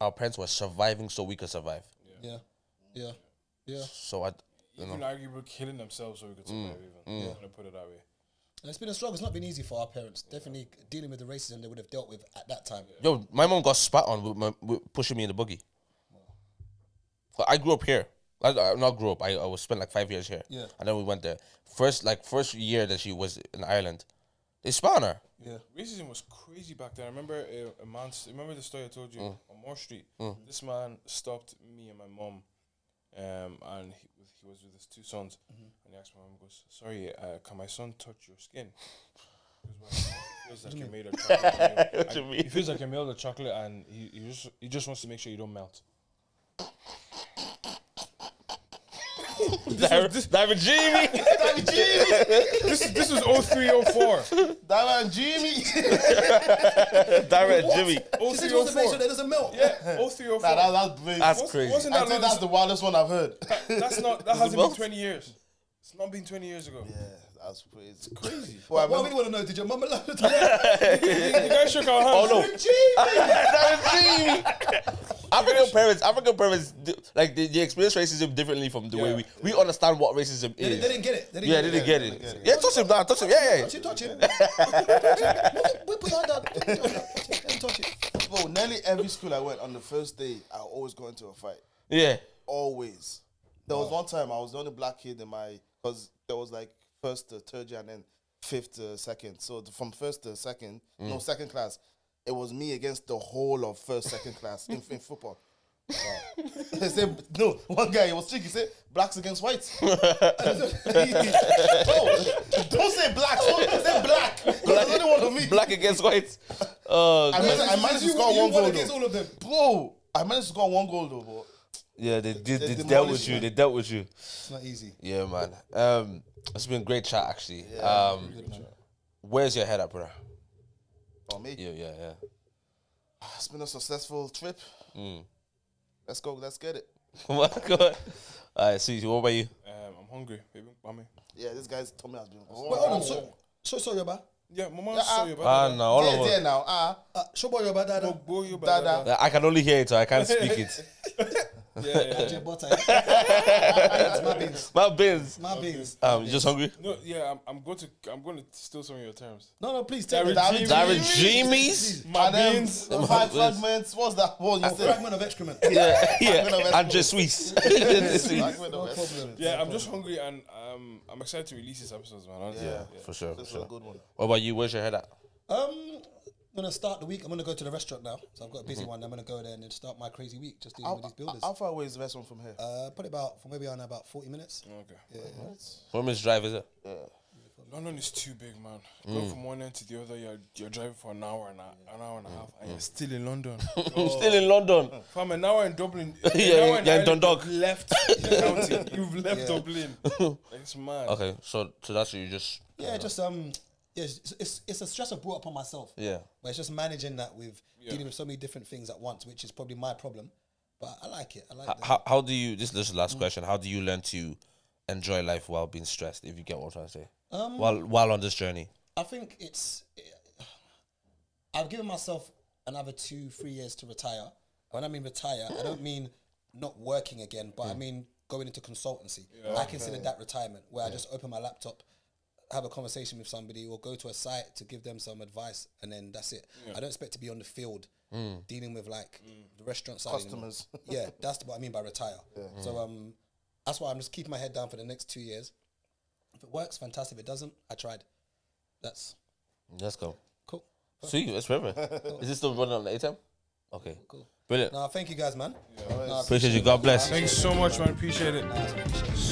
our parents were surviving so we could survive. Yeah. So even arguably killing themselves so we could survive. I'm gonna put it that way. And it's been a struggle. It's not been easy for our parents. Definitely dealing with the racism they would have dealt with at that time. Yo, my mom got spat on with pushing me in the buggy. But I grew up here. I not grew up. I was spent like 5 years here. Yeah. And then we went there. First year that she was in Ireland, they spat on her. Yeah. Racism was crazy back then. I remember a man. Remember the story I told you on Moore Street. This man stopped me and my mom, and he was with his 2 sons, and he asked my mom, goes, "Sorry, can my son touch your skin?" He feels like you're made of chocolate. What do you mean? He feels like you're made of chocolate, and he just wants to make sure you don't melt. David Jimmy. This was 0304. David Jimmy. David Jimmy. She said you want to make sure that doesn't melt. Yeah, 0304. That's crazy. That's crazy. Wasn't I that think that's the wildest one I've heard. that hasn't been 20 years. It's not been 20 years ago. Yeah, that's crazy. It's crazy. Well, I really want to know, did your mum allow you to The guy shook our hands. Oh no, David Jimmy. African parents, like they experience racism differently from the way we understand what racism is. They didn't get it. They didn't get it. Yeah, touch him down, touch him. Yeah. Touch him. We put her down. Don't touch it. Bro, nearly every school I went on the first day, I always got into a fight. Yeah. Always. There was one time I was the only black kid in because there was like 1st to 3rd year and then 5th to 2nd. So from 1st to 2nd, second class, it was me against the whole of 1st, 2nd class in football. They said, no, one guy, he was cheeky, he said, blacks against whites. Bro, don't say blacks, say black. There's only one of me. Black against white. I managed to score one goal against all of them. Bro, I managed to score one goal though, bro. Yeah, they dealt with you. They dealt with you. It's not easy. Yeah, man. It's been a great chat, actually. Yeah, where's your head at, bro? Oh, me? Yeah. It's been a successful trip. Let's go. Let's get it. What? Go on. All right, see, what about you? I'm hungry, baby. Mommy. Yeah, this guy's told me I was being. Wait, hold on. So sorry about. Yeah, my mom saw you about No, all of Yeah, us. now. Show boy about that. Dada. I can only hear it, so I can't speak it. Yeah. Butter. My beans. My bins. My beans. You just hungry? No, yeah, I'm going to steal some of your terms. No, please take David it. David Jimmy's? My And beans. 5 fragments. What's that one you said? Fragment of excrement. Yeah. And just Swiss. Fragment of excrement. Yeah, I'm just hungry and I'm excited to release this episode, man. Honestly. Yeah. For sure. This is a good one. What about you? Where's your head at? I'm gonna start the week. I'm gonna go to the restaurant now, so I've got a busy one. I'm gonna go there and then start my crazy week, just dealing with these builders. How far away is the restaurant from here? Put it from where we are now, about 40 minutes. Okay. Yeah. What minutes drive is it? London is too big, man. Going from one end to the other, you're driving for an hour and a half, and you're still in London. I'm still in London. From an hour in Dublin. Yeah, you're in Dundalk. You've left the county. You've left Dublin. It's mad. Okay, so that's what you just... Yeah, just it's a stress I brought upon myself. Yeah. But it's just managing that with dealing with so many different things at once, which is probably my problem. But I like it. I like that. How do you... This is the last question. How do you learn to enjoy life while being stressed, if you get what I'm trying to say? While on this journey? I think I've given myself another 2-3 years to retire. When I mean retire, I don't mean not working again, but I mean going into consultancy. I consider that retirement, where I just open my laptop have a conversation with somebody or go to a site to give them some advice, and then that's it. I don't expect to be on the field dealing with like the restaurant side Customers. Yeah, that's what I mean by retire. So that's why I'm just keeping my head down for the next 2 years. If it works, fantastic. If it doesn't, I tried. Let's go. Cool. Sweet, let's forever. Is this still running on the A-time? Okay. Cool. Brilliant. No, thank you guys, man. Appreciate you. God bless. Thanks so much, man. Appreciate it. Appreciate it.